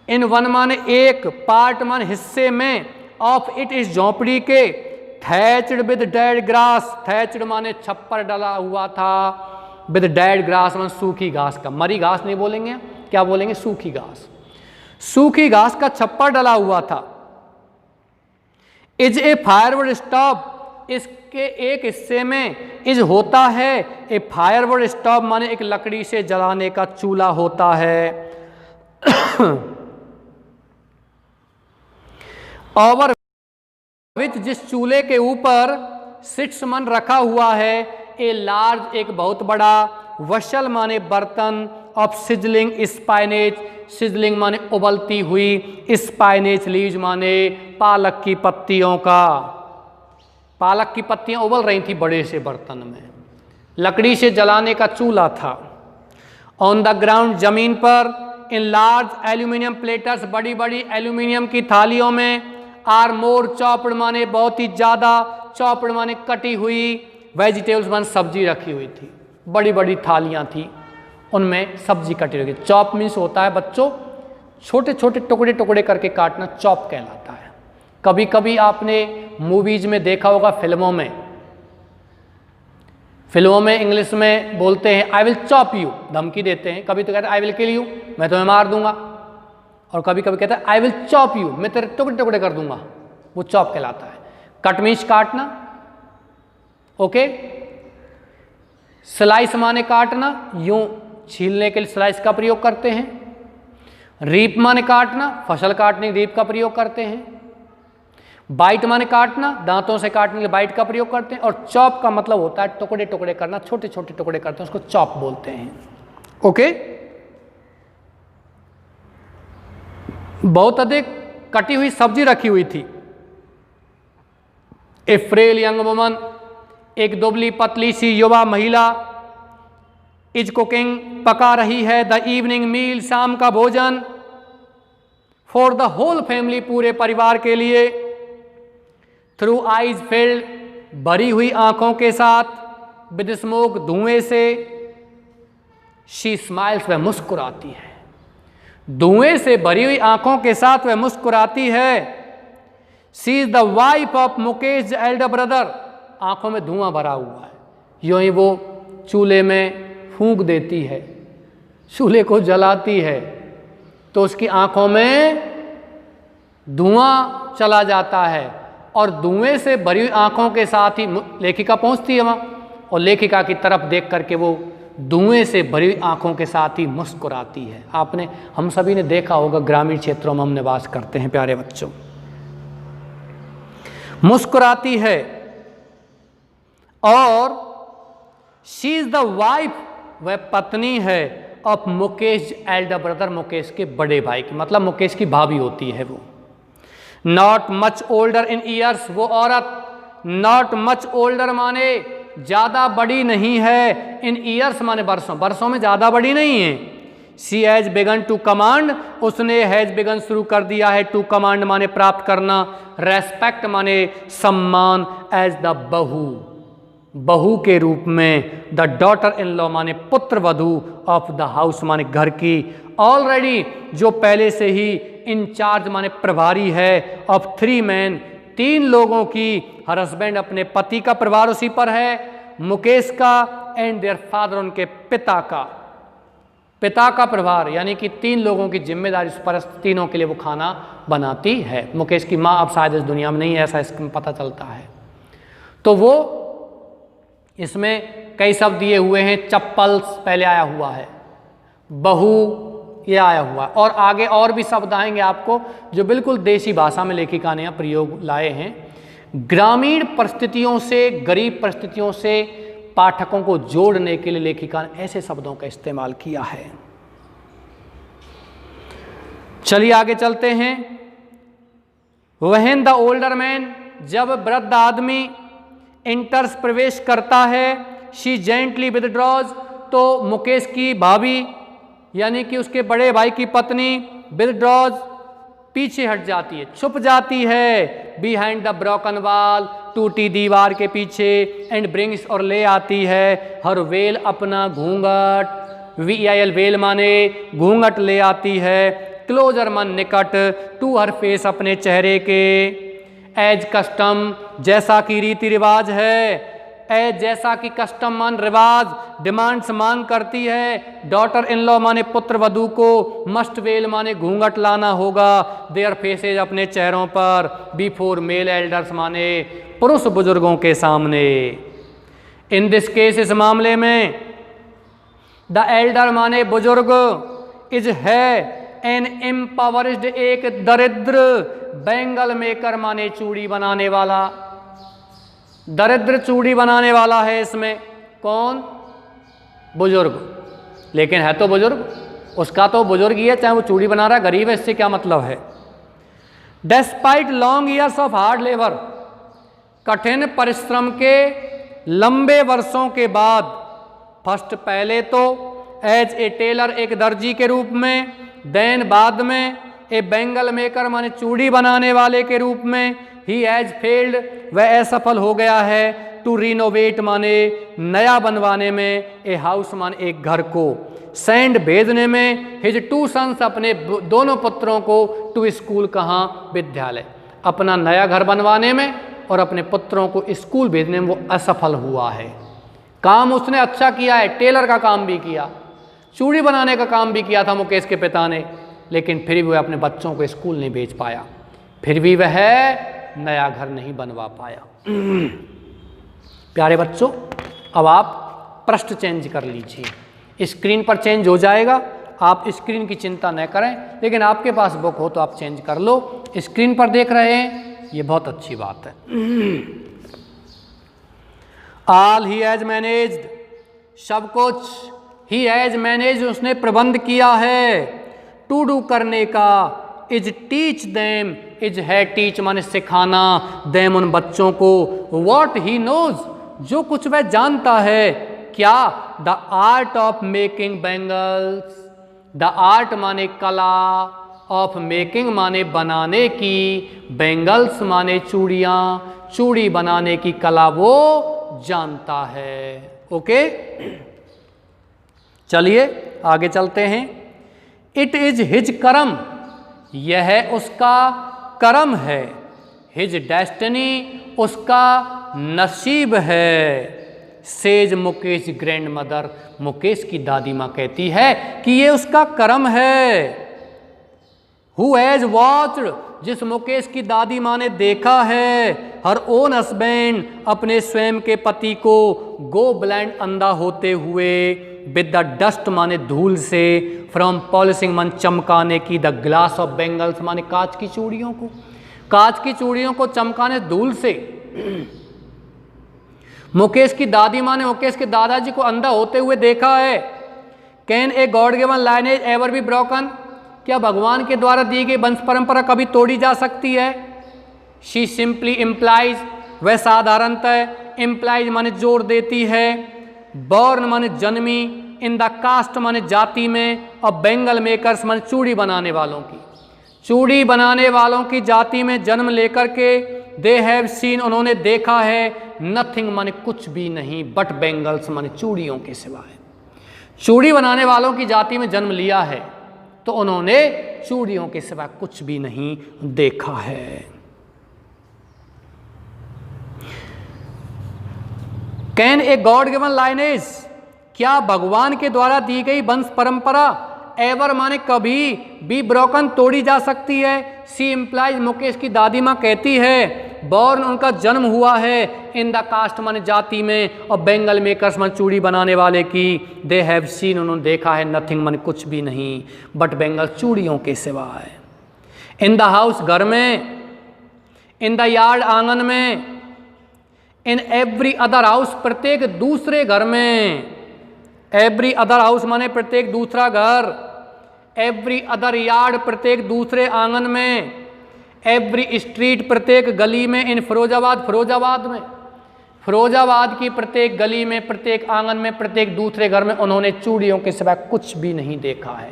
इन वन माने एक, पार्ट माने हिस्से में, ऑफ इट, इस झोंपड़ी के, thatched with dead grass, thatched माने छप्पर डला हुआ था, विद डेड ग्रास माने सूखी घास का, मरी घास नहीं बोलेंगे, क्या बोलेंगे, सूखी घास, सूखी घास का छप्पर डला हुआ था। इज ए फायरवुड स्टॉप, इसके एक हिस्से में इज होता है, ए फायरवुड स्टॉप माने एक लकड़ी से जलाने का चूल्हा होता है। ओवर विच, जिस चूल्हे के ऊपर, सिट्स मन रखा हुआ है, ए लार्ज, एक बहुत बड़ा, वशल माने बर्तन, ऑफ सिजलिंग स्पाइनेच, सिजलिंग माने उबलती हुई, स्पाइनेच लीव्स माने पालक की पत्तियों का, पालक की पत्तियां उबल रही थी बड़े से बर्तन में, लकड़ी से जलाने का चूल्हा था। ऑन द ग्राउंड, जमीन पर, इन लार्ज एल्यूमिनियम प्लेटर्स, बड़ी बड़ी एल्यूमिनियम की थालियों में, आर मोर चॉप्ड माने बहुत ही ज़्यादा, चॉप्ड माने कटी हुई, वेजिटेबल्स माने सब्जी रखी हुई थी, बड़ी बड़ी थालियाँ थी, उनमें सब्जी कटी हुई। चॉप मीन्स होता है बच्चों छोटे छोटे टुकड़े टुकड़े करके काटना, चॉप कहलाता है। कभी कभी आपने मूवीज में देखा होगा, फिल्मों में इंग्लिश में बोलते हैं आई विल चॉप यू, धमकी देते हैं, कभी तो कहते हैं आई विल किल यू, मैं तुम्हें मार दूंगा, और कभी कभी कहते हैं आई विल चॉप यू, मैं तेरे टुकड़े टुकड़े कर दूंगा, वो चॉप कहलाता है। कट मीन्स काटना, ओके। स्लाइस माने काटना, यूं छीलने के लिए स्लाइस का प्रयोग करते हैं। रीप माने काटना, फसल काटने रीप का प्रयोग करते हैं। बाइट माने काटना, दांतों से काटने के लिए बाइट का प्रयोग करते हैं। और चॉप का मतलब होता है टुकड़े टुकड़े करना, छोटे छोटे टुकड़े करते हैं, उसको चॉप बोलते हैं, ओके। बहुत अधिक कटी हुई सब्जी रखी हुई थी। ए फ्रेल यंग वुमन, एक दुबली पतली सी युवा महिला, इज कुकिंग, पका रही है, द इवनिंग मील, शाम का भोजन, फॉर द होल फैमिली, पूरे परिवार के लिए। थ्रू आइज फिल्ड, भरी हुई आंखों के साथ, विद स्मोक, धुएं से। शी स्माइल्स, वह मुस्कुराती है। धुएं से भरी हुई आंखों के साथ वह मुस्कुराती है। She is the wife of Mukesh Elder brother. आंखों में धुआं भरा हुआ है, यूं ही वो चूल्हे में फूंक देती है, चूल्हे को जलाती है तो उसकी आंखों में धुआं चला जाता है और धुएं से भरी हुई आंखों के साथ ही लेखिका पहुंचती है वहां और लेखिका की तरफ देख करके वो धुएं से भरी हुई आंखों के साथ ही मुस्कुराती है। हम सभी ने देखा होगा, ग्रामीण क्षेत्रों में हम निवास करते हैं प्यारे बच्चों। मुस्कुराती है और शी इज द वाइफ, वह पत्नी है of Mukesh Elder brother, Mukesh के बड़े भाई की, मतलब मुकेश की भाभी होती है वो। Not much older in years, वो औरत नॉट मच ओल्डर माने ज्यादा बड़ी नहीं है, इन ईयर्स माने वर्षों, वर्षों में ज्यादा बड़ी नहीं है। She has begun to command, उसने हैज बिगन शुरू कर दिया है, टू कमांड माने प्राप्त करना, रेस्पेक्ट माने सम्मान, एज द बहू, बहू के रूप में, द डॉटर इन लॉ माने पुत्र वधू, ऑफ द हाउस माने घर की, ऑलरेडी जो पहले से ही, इंचार्ज माने प्रभारी है, ऑफ 3 मैन, 3 लोगों की, हर हस्बैंड अपने पति का प्रभार उसी पर है, मुकेश का, एंड देयर फादर उनके पिता का प्रभार, यानी कि 3 लोगों की जिम्मेदारी उस पर, तीनों के लिए वो खाना बनाती है। मुकेश की माँ अब शायद इस दुनिया में नहीं है, ऐसा इसमें पता चलता है। तो वो इसमें कई शब्द दिए हुए हैं, चप्पल पहले आया हुआ है, बहू ये आया हुआ है, और आगे और भी शब्द आएंगे आपको जो बिल्कुल देसी भाषा में लेखिका ने प्रयोग लाए हैं। ग्रामीण परिस्थितियों से, गरीब परिस्थितियों से पाठकों को जोड़ने के लिए लेखिका ने ऐसे शब्दों का इस्तेमाल किया है। चलिए आगे चलते हैं। व्हेन द ओल्डर मैन, जब वृद्ध आदमी, इंटर्स प्रवेश करता है, शी जेंटली विदड्रॉज, तो मुकेश की भाभी यानी कि उसके बड़े भाई की पत्नी विदड्रॉज पीछे हट जाती है, छुप जाती है, बिहाइंड द ब्रोकन वॉल, टूटी दीवार के पीछे, एंड ब्रिंग्स और ले आती है, हर वेल अपना घूंघट, VIL वेल माने घूंघट ले आती है, क्लोजर मन निकट, टू हर फेस अपने चेहरे के, एज कस्टम जैसा कि रीति रिवाज है, एज जैसा कि कस्टम मान रिवाज, डिमांड्स मांग करती है, डॉटर इन लॉ माने पुत्र वधू को, मस्ट वेल माने घूंघट लाना होगा, देयर फेसेज अपने चेहरों पर, बिफोर मेल एल्डर्स माने पुरुष बुजुर्गों के सामने। इन दिस केस, इस मामले में, द एल्डर माने बुजुर्ग, इज है, एन एम्पावरिज्ड एक दरिद्र, बैंगल मेकर माने चूड़ी बनाने वाला, दरिद्र चूड़ी बनाने वाला है इसमें। कौन? बुजुर्ग, लेकिन है तो बुजुर्ग, उसका तो बुजुर्ग ही है, चाहे वो चूड़ी बना रहा है, गरीब है, इससे क्या मतलब है। Despite long years of hard labour, कठिन परिश्रम के लंबे वर्षों के बाद, फर्स्ट पहले तो, एज ए टेलर एक दर्जी के रूप में, देन बाद में, ए बैंगल मेकर माने चूड़ी बनाने वाले के रूप में, ही हैज फेल्ड वह असफल हो गया है, टू रिनोवेट माने नया बनवाने में, ए हाउस माने एक घर को, सेंड भेजने में, हिज 2 सन्स अपने दोनों पुत्रों को, टू स्कूल कहाँ? विद्यालय। अपना नया घर बनवाने में और अपने पुत्रों को स्कूल भेजने में वो असफल हुआ है। काम उसने अच्छा किया है, टेलर का काम भी किया, चूड़ी बनाने का काम भी किया था मुकेश के पिता ने, लेकिन फिर भी वह अपने बच्चों को स्कूल नहीं भेज पाया, फिर भी वह नया घर नहीं बनवा पाया। प्यारे बच्चों, अब आप पृष्ठ चेंज कर लीजिए, स्क्रीन पर चेंज हो जाएगा, आप स्क्रीन की चिंता न करें, लेकिन आपके पास बुक हो तो आप चेंज कर लो। स्क्रीन पर देख रहे हैं, ये बहुत अच्छी बात है। ऑल ही हैज मैनेज्ड, सब कुछ ही हैज मैनेज उसने प्रबंध किया है, टू डू करने का, इज टीच देम, इज है टीच माने सिखाना, देम उन बच्चों को, वॉट ही नोज जो कुछ वह जानता है, क्या? The art of making bangles, the art माने कला, ऑफ मेकिंग माने बनाने की, बैंगल्स माने चूड़ियाँ, चूड़ी बनाने की कला वो जानता है। ओके, चलिए आगे चलते हैं। इट इज हिज कर्म, यह उसका कर्म है। हिज डेस्टिनी, उसका नसीब है। Says Mukesh grand mother, Mukesh की दादी माँ कहती है कि ये उसका कर्म है। हु हैज वॉच्ड, जिस मुकेश की दादी माँ ने देखा है, हर ओन हस्बैंड, अपने स्वयं के पति को, गो ब्लाइंड, अंधा होते हुए, विद द डस्ट माने धूल से, फ्रॉम पॉलिशिंग मन चमकाने की, द ग्लास ऑफ बेंगल्स माने कांच की चूड़ियों को, कांच की चूड़ियों को चमकाने धूल से। मुकेश की दादी माँ ने मुकेश के दादाजी को अंधा होते हुए देखा है। Can a god given lineage ever be broken, क्या भगवान के द्वारा दी गई वंश परंपरा कभी तोड़ी जा सकती है? शी सिंपली इम्प्लाइज, वह साधारणतः, इम्प्लाइज माने जोर देती है, बॉर्न माने जन्मी, इन द कास्ट माने जाति में, और बेंगल मेकर्स माने चूड़ी बनाने वालों की, चूड़ी बनाने वालों की जाति में जन्म लेकर के, दे हैव सीन, उन्होंने देखा है, नथिंग माने कुछ भी नहीं, बट बेंगल्स माने चूड़ियों के सिवाय। चूड़ी बनाने वालों की जाति में जन्म लिया है तो उन्होंने चूड़ियों के सिवा कुछ भी नहीं देखा है। Can a god given lineage, क्या भगवान के द्वारा दी गई वंश परंपरा, एवर माने कभी, बी ब्रोकन, तोड़ी जा सकती है? सी इम्प्लाइज, मुकेश की दादी माँ कहती है, बॉर्न, उनका जन्म हुआ है, इन द कास्ट माने जाति में, और बेंगल मेकर्स माने चूड़ी बनाने वाले की, दे हैव सीन, उन्होंने देखा है, नथिंग माने कुछ भी नहीं, बट बेंगल, चूड़ियों के सिवाय। इन द हाउस, घर में, इन द यार्ड, आंगन में, इन एवरी अदर हाउस, प्रत्येक दूसरे घर में, एवरी अदर हाउस माने प्रत्येक दूसरा घर, एवरी अदर यार्ड, प्रत्येक दूसरे आंगन में, एवरी स्ट्रीट, प्रत्येक गली में, इन फिरोजाबाद, फिरोजाबाद में, फिरोजाबाद की प्रत्येक गली में, प्रत्येक आंगन में, प्रत्येक दूसरे घर में उन्होंने चूड़ियों के सिवा कुछ भी नहीं देखा है,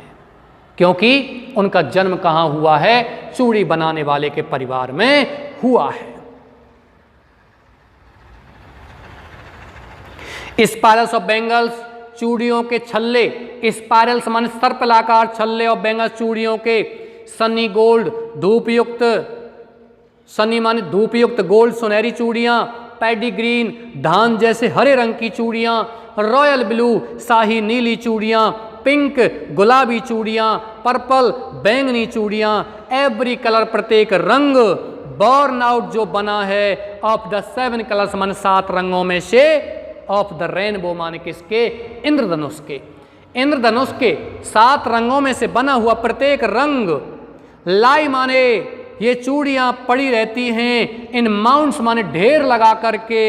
क्योंकि उनका जन्म कहाँ हुआ है? चूड़ी बनाने वाले के परिवार में हुआ है। स्पाइरल्स ऑफ बेंगल्स, चूड़ियों के छल्ले, स्पाइरल्स माने सर्पलाकार छल्ले, और बेंगल्स चूड़ियों के, सनी गोल्ड, धूपयुक्त, सनी माने धूपयुक्त, गोल्ड सुनहरी चूड़ियां, पैडी ग्रीन, धान जैसे हरे रंग की चूड़ियां, रॉयल ब्लू, शाही नीली चूड़ियां, पिंक गुलाबी चूड़ियां, पर्पल बैंगनी चूड़ियां, एवरी कलर, प्रत्येक रंग, बॉर्न आउट, जो बना है, ऑफ द 7 कलर्स माने 7 रंगों में से, ऑफ द रेनबो माने किसके? इंद्रधनुष के, इंद्रधनुष के 7 रंगों में से बना हुआ प्रत्येक रंग, लाई माने ये चूड़ियां पड़ी रहती हैं, इन माउंट्स माने ढेर लगा करके,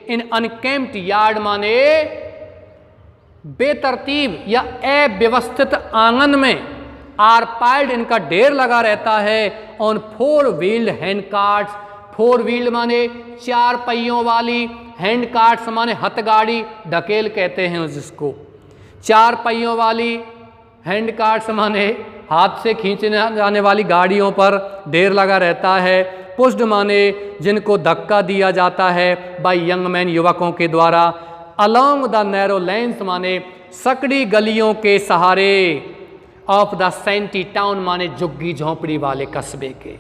इन अनकेम्प्ड यार्ड माने बेतरतीब या अव्यवस्थित आंगन में, आर पाइल्ड, इनका ढेर लगा रहता है, on 4 wheeled hand carts, 4 wheeled माने 4 पहियों वाली, हैंड कार्ट्स माने हथगाड़ी, ढकेल कहते हैं जिसको, 4 पहियों वाली, हैंड कार्ट्स माने हाथ से खींचे जाने वाली गाड़ियों पर ढेर लगा रहता है, पुश्ड माने जिनको धक्का दिया जाता है बाय यंग मैन, युवकों के द्वारा, अलोंग द नैरो लेन्स माने सकड़ी गलियों के सहारे, ऑफ द सेंटी टाउन माने झुग्गी झोंपड़ी वाले कस्बे के।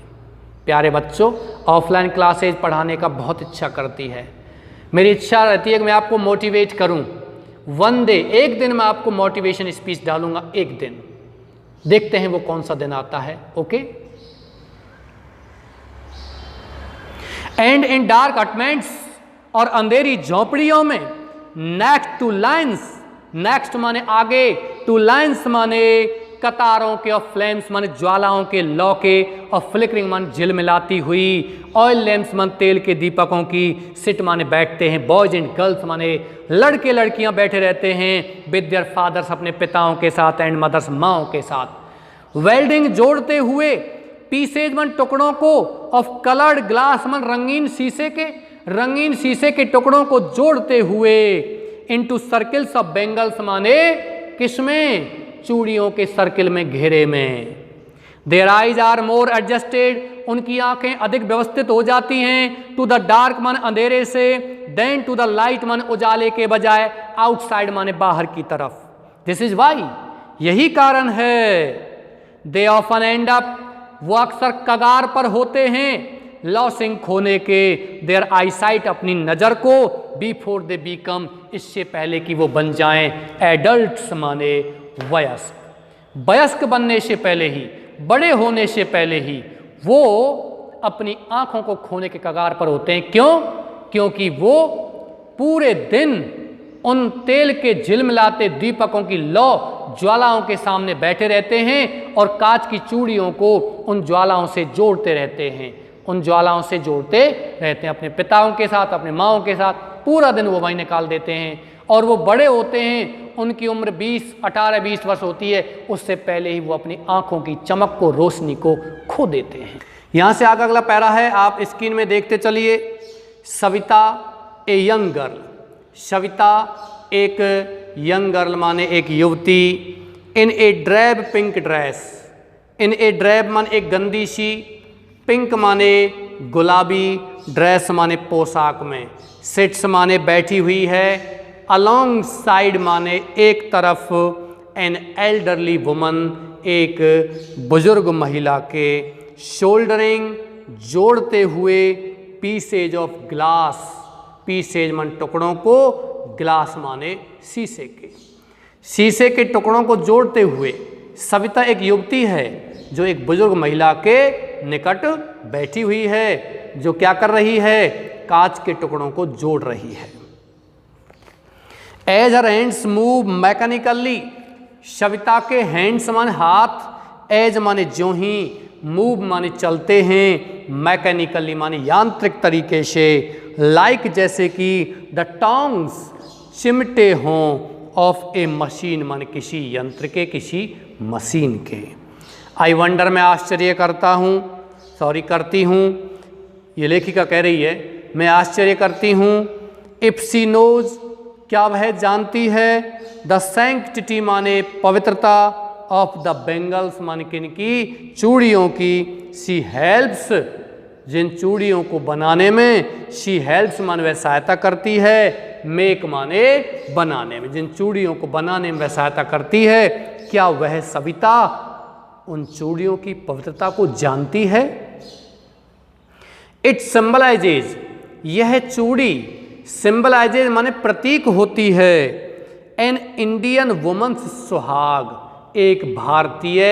प्यारे बच्चों, ऑफलाइन क्लासेज पढ़ाने का बहुत इच्छा करती है, मेरी इच्छा रहती है कि मैं आपको मोटिवेट करूं, वन डे, एक दिन मैं आपको मोटिवेशन स्पीच डालूंगा, एक दिन, देखते हैं वो कौन सा दिन आता है। ओके। एंड इन डार्क अटमेंट्स, और अंधेरी झोंपड़ियों में, नेक्स्ट टू लाइन्स, नेक्स्ट माने आगे, टू लाइन्स माने कतारों के, और फ्लेम्स माने ज्वालाओं के लौके, और फ्लिकरिंग माने झिलमिलाती हुई, ऑयल लैम्प्स माने तेल के दीपकों की, सिट माने बैठते हैं, बॉयज एंड गर्ल्स माने लड़के लड़कियां बैठे रहते हैं, विद देयर फादर्स, अपने पिताओं के साथ, एंड मदर्स, माओं के साथ, वेल्डिंग, जोड़ते हुए, पीसेज मन टुकड़ों को, ऑफ कलर्ड ग्लास मन रंगीन शीशे के, रंगीन शीशे के टुकड़ों को जोड़ते हुए, इनटू सर्किल्स ऑफ बेंगल्स माने किसमें? चूड़ियों के सर्किल में, घेरे में। Their eyes are more adjusted, उनकी आंखें अधिक व्यवस्थित हो जाती हैं, टू द डार्क मन अंधेरे से, देन टू द लाइट मन उजाले के बजाय, आउटसाइड माने बाहर की तरफ। दिस इज वाई, यही कारण है दे ऑफन एंड अप, वो अक्सर कगार पर होते हैं लॉसिंग, खोने के, देयर आईसाइट, अपनी नज़र को, बिफोर दे बिकम, इससे पहले कि वो बन जाएं एडल्ट्स माने वयस्क। वयस्क बनने से पहले ही, बड़े होने से पहले ही वो अपनी आँखों को खोने के कगार पर होते हैं। क्यों? क्योंकि वो पूरे दिन उन तेल के झिलमिलाते दीपकों की लौ ज्वालाओं के सामने बैठे रहते हैं और कांच की चूड़ियों को उन ज्वालाओं से जोड़ते रहते हैं, उन ज्वालाओं से जोड़ते रहते हैं, अपने पिताओं के साथ, अपने माँओं के साथ पूरा दिन वो वहीं निकाल देते हैं। और वो बड़े होते हैं, उनकी उम्र 18-20 वर्ष होती है, उससे पहले ही वो अपनी आँखों की चमक को, रोशनी को खो देते हैं। यहाँ से आगे अगला पैरा है, आप स्क्रीन में देखते चलिए। Savita a young girl, Savita एक यंग गर्ल माने एक युवती, इन ए ड्रैब पिंक ड्रेस, इन ए ड्रैब माने एक गंदी सी, पिंक माने गुलाबी, ड्रेस माने पोशाक में, सिट्स माने बैठी हुई है, अलॉन्ग साइड माने एक तरफ, एन एल्डरली वुमन एक बुजुर्ग महिला के, शोल्डरिंग जोड़ते हुए, पीसेज ऑफ ग्लास, पीसेज मान टुकड़ों को, ग्लास माने शीशे के, शीशे के टुकड़ों को जोड़ते हुए सविता एक युवती है जो एक बुजुर्ग महिला के निकट बैठी हुई है, जो क्या कर रही है, कांच के टुकड़ों को जोड़ रही है। As her hands move mechanically, Savita के हैंड्स माने हाथ, एज माने ज्यों ही, मूव माने चलते हैं, मैकेनिकली माने यांत्रिक तरीके से, लाइक जैसे कि द टोंग्स चिमटे हों, ऑफ ए मशीन माने किसी यंत्र के, किसी मशीन के। आई वंडर मैं आश्चर्य करता हूँ, करती हूँ, ये लेखिका कह रही है, मैं आश्चर्य करती हूँ, इफ सी नोज, क्या वह जानती है, द सैंक्टिटी माने पवित्रता, ऑफ द बेंगल्स माने किनकी, चूड़ियों की, शी हेल्प्स, जिन चूड़ियों को बनाने में, शी हेल्प्स माने वह सहायता करती है, मेक माने बनाने में, जिन चूड़ियों को बनाने में वह सहायता करती है, क्या वह सविता उन चूड़ियों की पवित्रता को जानती है। इट सिंबलाइजेज, यह चूड़ी, सिंबलाइजेज माने प्रतीक होती है, एन इंडियन वुमन्स सुहाग, एक भारतीय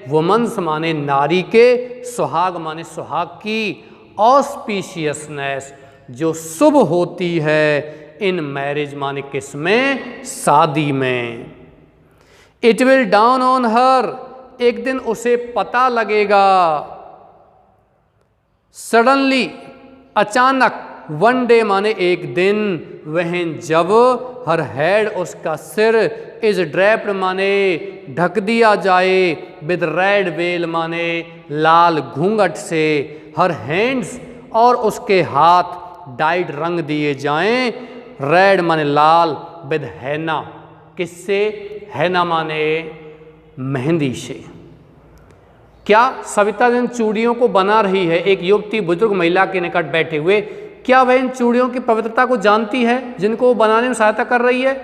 वुमन्स माने नारी के, सुहाग माने सुहाग की, ऑस्पिशियसनेस जो शुभ होती है, इन मैरिज माने किसमें, शादी में। It will down on her, एक दिन उसे पता लगेगा, सडनली अचानक, वन डे माने एक दिन, वह जब, हर हेड उसका सिर, इज ड्रैप्ड माने ढक दिया जाए, विद रेड वेल माने लाल घूंघट से, हर हैंड्स और उसके हाथ, डाइड रंग दिए जाएं, रेड माने लाल, विद हैना, किससे, हैना माने मेहंदी से। क्या सविता जिन चूड़ियों को बना रही है, एक युवती बुजुर्ग महिला के निकट बैठे हुए, क्या वह इन चूड़ियों की पवित्रता को जानती है जिनको वो बनाने में सहायता कर रही है।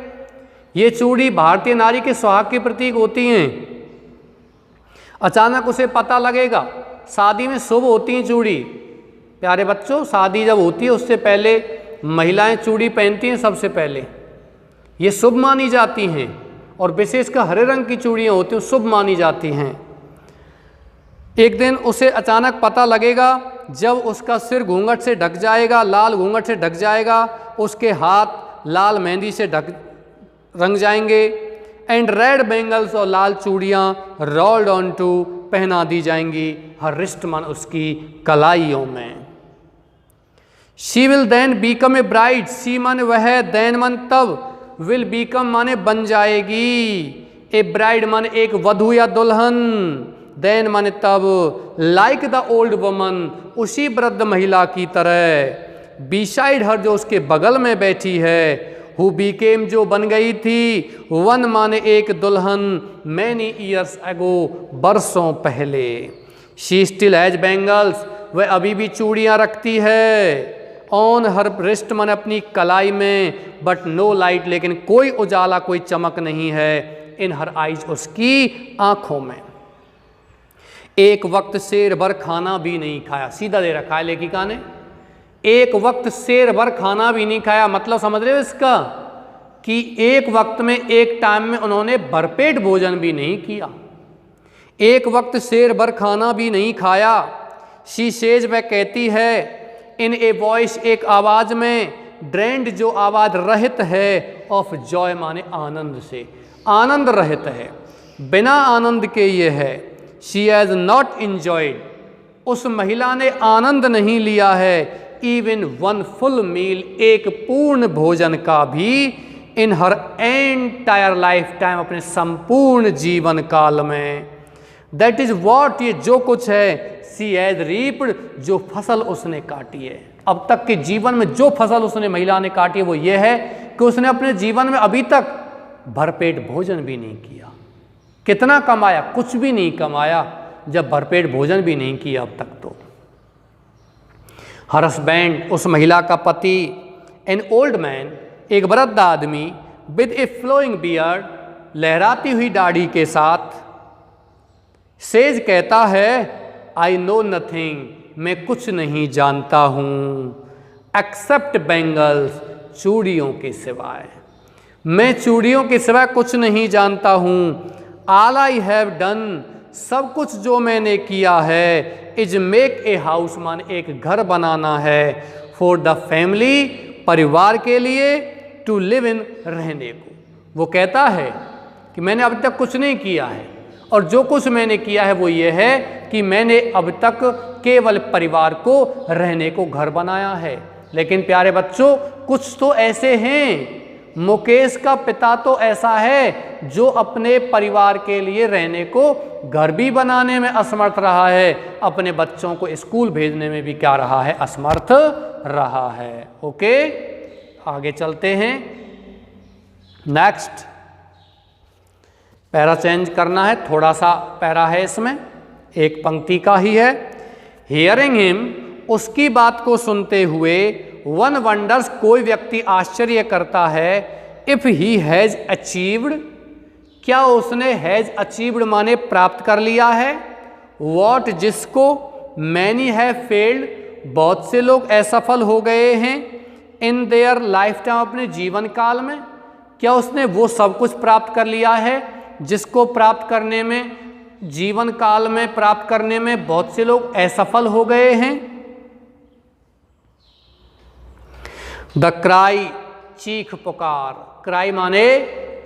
ये चूड़ी भारतीय नारी के सुहाग के प्रतीक होती हैं। अचानक उसे पता लगेगा, शादी में शुभ होती हैं चूड़ी। प्यारे बच्चों, शादी जब होती है उससे पहले महिलाएं चूड़ी पहनती हैं, सबसे पहले ये शुभ मानी जाती हैं, और विशेषकर हरे रंग की चूड़ियाँ होती हैं, शुभ मानी जाती हैं। एक दिन उसे अचानक पता लगेगा जब उसका सिर घूंघट से ढक जाएगा, लाल घूंघट से ढक जाएगा, उसके हाथ लाल मेहंदी से रंग जाएंगे, एंड रेड बेंगल्स और लाल चूड़ियाँ रोल्ड ऑन टू पहना दी जाएंगी हर रिस्ट मन उसकी कलाइयों में। She will then become a bride, she माने वह, देन मन तब, विल बीकम माने बन जाएगी, ए ब्राइड माने एक वधू या दुल्हन, देन माने तब, लाइक द ओल्ड वुमन, उसी वृद्ध महिला की तरह, बिसाइड हर जो उसके बगल में बैठी है, हु बीकेम जो बन गई थी, वन माने एक दुल्हन, मैनी ईयर्स एगो बरसों पहले। शी स्टिल हैज बेंगल्स, वह अभी भी चूड़ियाँ रखती है, ऑन हर रिस्ट माने अपनी कलाई में, बट नो लाइट, लेकिन कोई उजाला कोई चमक नहीं है, इन हर आइज उसकी आँखों में। एक वक्त शेर भर खाना भी नहीं खाया, सीधा दे रखा है लेखिका ने, एक वक्त शेर भर खाना भी नहीं खाया। मतलब समझ रहे हो इसका कि एक वक्त में, एक टाइम में उन्होंने भरपेट भोजन भी नहीं किया, एक वक्त शेर भर खाना भी नहीं खाया। शी सेज, वह कहती है, इन ए वॉइस, एक आवाज में, ड्रेंड जो आवाज रहित है, ऑफ जॉय माने आनंद से, आनंद रहित है, बिना आनंद के ये है। शी हैज नॉट इंजॉयड, उस महिला ने आनंद नहीं लिया है, इवन वन फुल मील, एक पूर्ण भोजन का भी, इन हर एंटायर लाइफ टाइम, अपने संपूर्ण जीवन काल में। दैट इज वॉट, ये जो कुछ है, सी हैज रीप्ड, जो फसल उसने काटी है। अब तक के जीवन में जो फसल उसने, महिला ने काटी है, वो ये है कि उसने अपने जीवन में अभी तक भरपेट भोजन भी नहीं किया। कितना कमाया? कुछ भी नहीं कमाया, जब भरपेट भोजन भी नहीं किया अब तक तो। हर हस्बैंड, उस महिला का पति, एन ओल्ड मैन, एक वृद्ध आदमी, विद ए फ्लोइंग बियर्ड, लहराती हुई दाढ़ी के साथ, सेज कहता है, आई नो नथिंग, मैं कुछ नहीं जानता हूँ, एक्सेप्ट बैंगल्स, चूड़ियों के सिवाय, मैं चूड़ियों के सिवाय कुछ नहीं जानता हूँ। ऑल आई हैव डन, सब कुछ जो मैंने किया है, इज मेक ए हाउस, मान एक घर बनाना है, फॉर द फैमिली, परिवार के लिए, टू लिव इन, रहने को। वो कहता है कि मैंने अब तक कुछ नहीं किया है, और जो कुछ मैंने किया है वो ये है कि मैंने अब तक केवल परिवार को, रहने को घर बनाया है। लेकिन प्यारे बच्चों, कुछ तो ऐसे हैं, मुकेश का पिता तो ऐसा है जो अपने परिवार के लिए रहने को घर भी बनाने में असमर्थ रहा है, अपने बच्चों को स्कूल भेजने में भी क्या रहा है, असमर्थ रहा है। ओके, आगे चलते हैं। नेक्स्ट पैरा चेंज करना है, थोड़ा सा पैरा है इसमें, एक पंक्ति का ही है। हियरिंग हिम, उसकी बात को सुनते हुए, वन वंडर्स, कोई व्यक्ति आश्चर्य करता है, इफ ही हैज अचीव्ड, क्या उसने हैज अचीव्ड माने प्राप्त कर लिया है, वॉट, जिसको, मैनी हैव फेल्ड, बहुत से लोग असफल हो गए हैं, इन देयर लाइफ टाइम, अपने जीवन काल में, क्या उसने वो सब कुछ प्राप्त कर लिया है जिसको प्राप्त करने में, जीवन काल में प्राप्त करने में बहुत से लोग असफल हो गए हैं। द क्राई, चीख पुकार, क्राई माने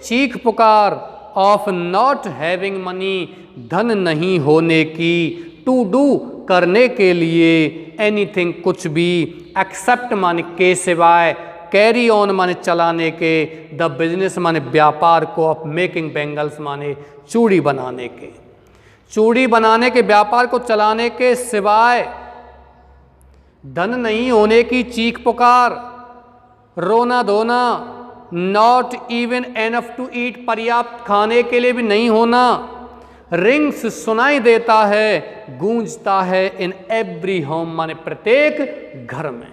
चीख पुकार, ऑफ नॉट हैविंग मनी, धन नहीं होने की, टू डू, करने के लिए, एनीथिंग, कुछ भी, एक्सेप्ट माने के सिवाय, कैरी ऑन माने चलाने के, द बिजनेस माने व्यापार को, ऑफ मेकिंग बैंगल्स माने चूड़ी बनाने के, चूड़ी बनाने के व्यापार को चलाने के सिवाय, धन नहीं होने की चीख पुकार, रोना धोना, not even enough to eat, पर्याप्त खाने के लिए भी नहीं होना, रिंग्स, सुनाई देता है, गूंजता है, इन एवरी होम माने प्रत्येक घर में।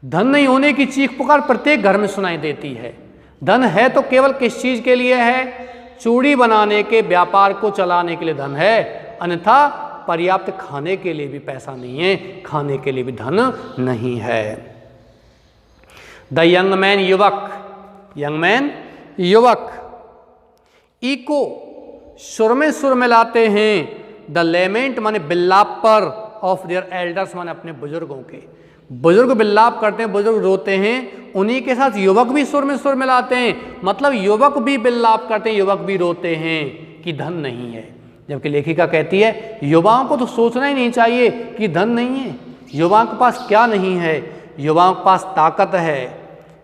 धन नहीं होने की चीख पुकार प्रत्येक घर में सुनाई देती है। धन है तो केवल किस चीज के लिए है, चूड़ी बनाने के व्यापार को चलाने के लिए धन है, अन्यथा पर्याप्त खाने के लिए भी पैसा नहीं है, खाने के लिए भी धन नहीं है। द यंग मैन, युवक, यंग मैन युवक, इको, सुर में सुर मिलाते हैं, द लेमेंट माने बिल्लाप पर, ऑफ देयर एल्डर्स माने अपने बुजुर्गों के, बुजुर्ग बिल्लाप करते हैं, बुजुर्ग रोते हैं, उन्हीं के साथ युवक भी सुर में सुर मिलाते हैं, मतलब युवक भी बिल्लाप करते हैं, युवक भी रोते हैं कि धन नहीं है। जबकि लेखिका कहती है युवाओं को तो सोचना ही नहीं चाहिए कि धन नहीं है, युवाओं के पास क्या नहीं है, युवाओं के पास ताकत है,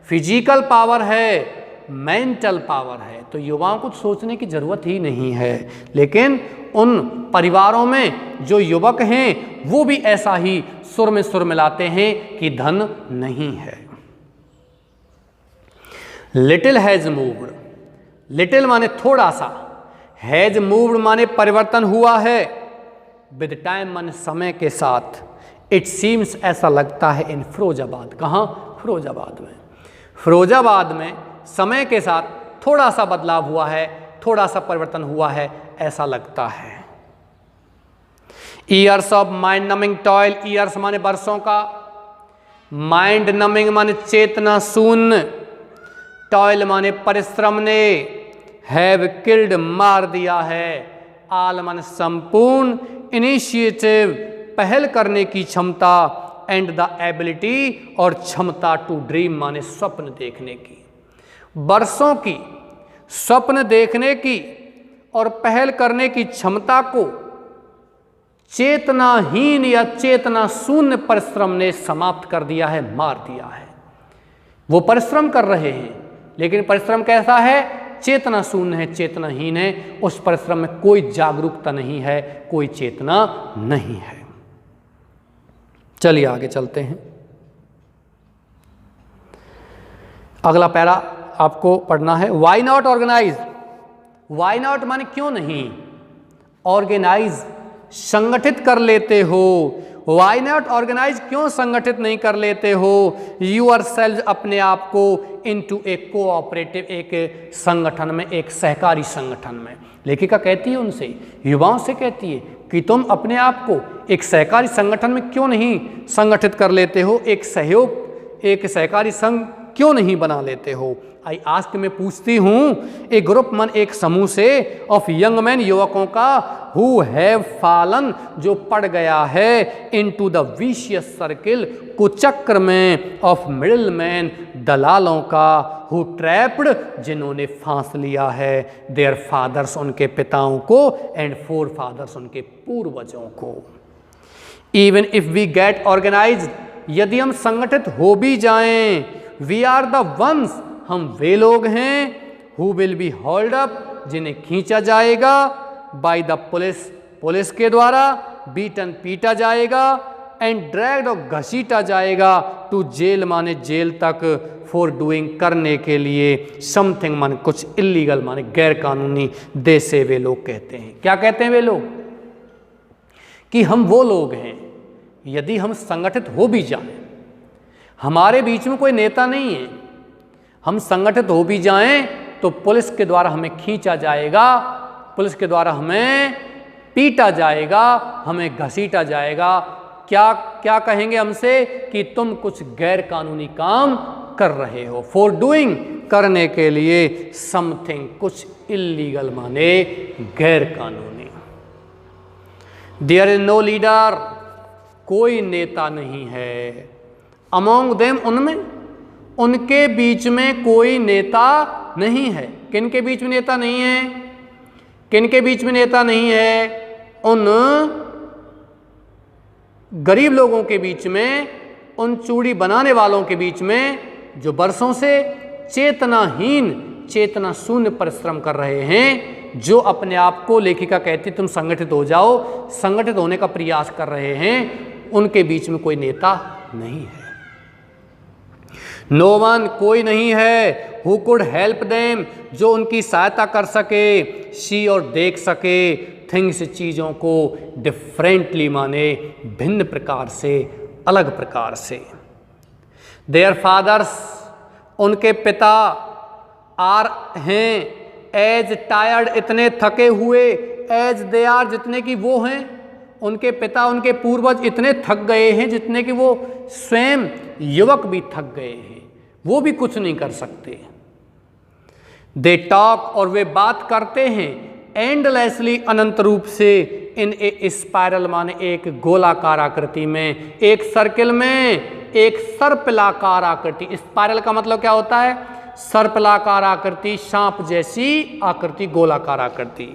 फिजिकल पावर है, मेंटल पावर है, तो युवाओं को सोचने की ज़रूरत ही नहीं है। लेकिन उन परिवारों में जो युवक हैं वो भी ऐसा ही सुर में सुर मिलाते हैं कि धन नहीं है। लिटिल हैज मूव्ड, लिटिल माने थोड़ा सा, हैज मूव्ड माने परिवर्तन हुआ है, विद टाइम माने समय के साथ, इट सीम्स ऐसा लगता है, इन फिरोजाबाद, कहाँ, फिरोजाबाद में, फिरोजाबाद में समय के साथ थोड़ा सा बदलाव हुआ है, थोड़ा सा परिवर्तन हुआ है, ऐसा लगता है। Years of mind numbing toil, years माने वर्षों का, माइंड नमिंग माने चेतना शून्य, टॉयल माने परिश्रम ने, हैव किल्ड मार दिया है, आल माने संपूर्ण, इनिशिएटिव पहल करने की क्षमता, एंड द एबिलिटी और क्षमता टू ड्रीम माने स्वप्न देखने की। वर्षों की स्वप्न देखने की और पहल करने की क्षमता को चेतनाहीन या चेतना शून्य परिश्रम ने समाप्त कर दिया है, मार दिया है। वो परिश्रम कर रहे हैं लेकिन परिश्रम कैसा है? चेतना शून्य है, चेतनाहीन है। उस परिश्रम में कोई जागरूकता नहीं है, कोई चेतना नहीं है। चलिए आगे चलते हैं। अगला पैरा आपको पढ़ना है, why not organise. Why not माने क्यों नहीं, ऑर्गेनाइज संगठित कर लेते हो। वाई नॉट ऑर्गेनाइज, क्यों संगठित नहीं कर लेते हो यूर सेल्फ, अपने आप को, इनटू ए कोऑपरेटिव, एक संगठन में, एक सहकारी संगठन में। लेखिका कहती है उनसे, युवाओं से कहती है कि तुम अपने आप को एक सहकारी संगठन में क्यों नहीं संगठित कर लेते हो, एक सहयोग, एक सहकारी संघ क्यों नहीं बना लेते हो। आई आस्क, मैं पूछती हूँ, ए ग्रुप मन, एक समूह से, ऑफ यंग मैन, युवकों का, हु हैव फॉलन, जो पड़ गया है, इनटू द विशियस सर्किल, कुचक्र में, ऑफ मिडिल मैन, दलालों का, हु ट्रैप्ड, जिन्होंने फांस लिया है, देयर फादर्स, उनके पिताओं को, एंड फोर फादर्स, उनके पूर्वजों को। Even if we get organise, यदि हम संगठित हो भी जाएं, वी आर द वंस, हम वे लोग हैं, who will be hold up, जिन्हें खींचा जाएगा, बाय द पुलिस, पुलिस के द्वारा, बीटन, पीटा जाएगा, एंड ड्रैग्ड, और घसीटा जाएगा, टू जेल माने जेल तक, फॉर डूइंग, करने के लिए, समथिंग माने कुछ, इलीगल माने गैर कानूनी, देसे वे लोग कहते हैं। क्या कहते हैं वे लोग? कि हम वो लोग हैं, यदि हम संगठित हो भी जाएं, हमारे बीच में कोई नेता नहीं है, हम संगठित हो भी जाएं तो पुलिस के द्वारा हमें खींचा जाएगा, पुलिस के द्वारा हमें पीटा जाएगा, हमें घसीटा जाएगा। क्या क्या कहेंगे हमसे? कि तुम कुछ गैर कानूनी काम कर रहे हो, फॉर डूइंग, करने के लिए, समथिंग, कुछ, इलीगल माने गैर कानूनी। देयर इज नो लीडर, कोई नेता नहीं है, अमोंग देम, उनमें, उनके बीच में कोई नेता नहीं है। किन के बीच में नेता नहीं है? किन के बीच में नेता नहीं है? उन गरीब लोगों के बीच में, उन चूड़ी बनाने वालों के बीच में, जो वर्षों से चेतनाहीन, चेतना शून्य परिश्रम कर रहे हैं, जो अपने आप को, लेखिका कहती तुम संगठित हो जाओ, संगठित होने का प्रयास कर रहे हैं, उनके बीच में कोई नेता नहीं है। नो वन, कोई नहीं है, हु कुड हेल्प देम, जो उनकी सहायता कर सके, सी, और देख सके, थिंग्स, चीज़ों को, डिफरेंटली माने भिन्न प्रकार से, अलग प्रकार से। देयर फादर्स, उनके पिता, आर, हैं, एज टायर्ड, इतने थके हुए, एज दे आर, जितने कि वो हैं, उनके पिता, उनके पूर्वज इतने थक गए हैं जितने कि वो स्वयं युवक भी थक गए हैं, वो भी कुछ नहीं कर सकते। दे टॉक, और वे बात करते हैं, एंडलेसली, अनंत रूप से, इन ए स्पाइरल माने एक गोलाकार आकृति में, एक सर्किल में, एक सर्पिलाकार आकृति। स्पाइरल का मतलब क्या होता है? सर्पिलाकार आकृति, सांप जैसी आकृति, गोलाकार आकृति।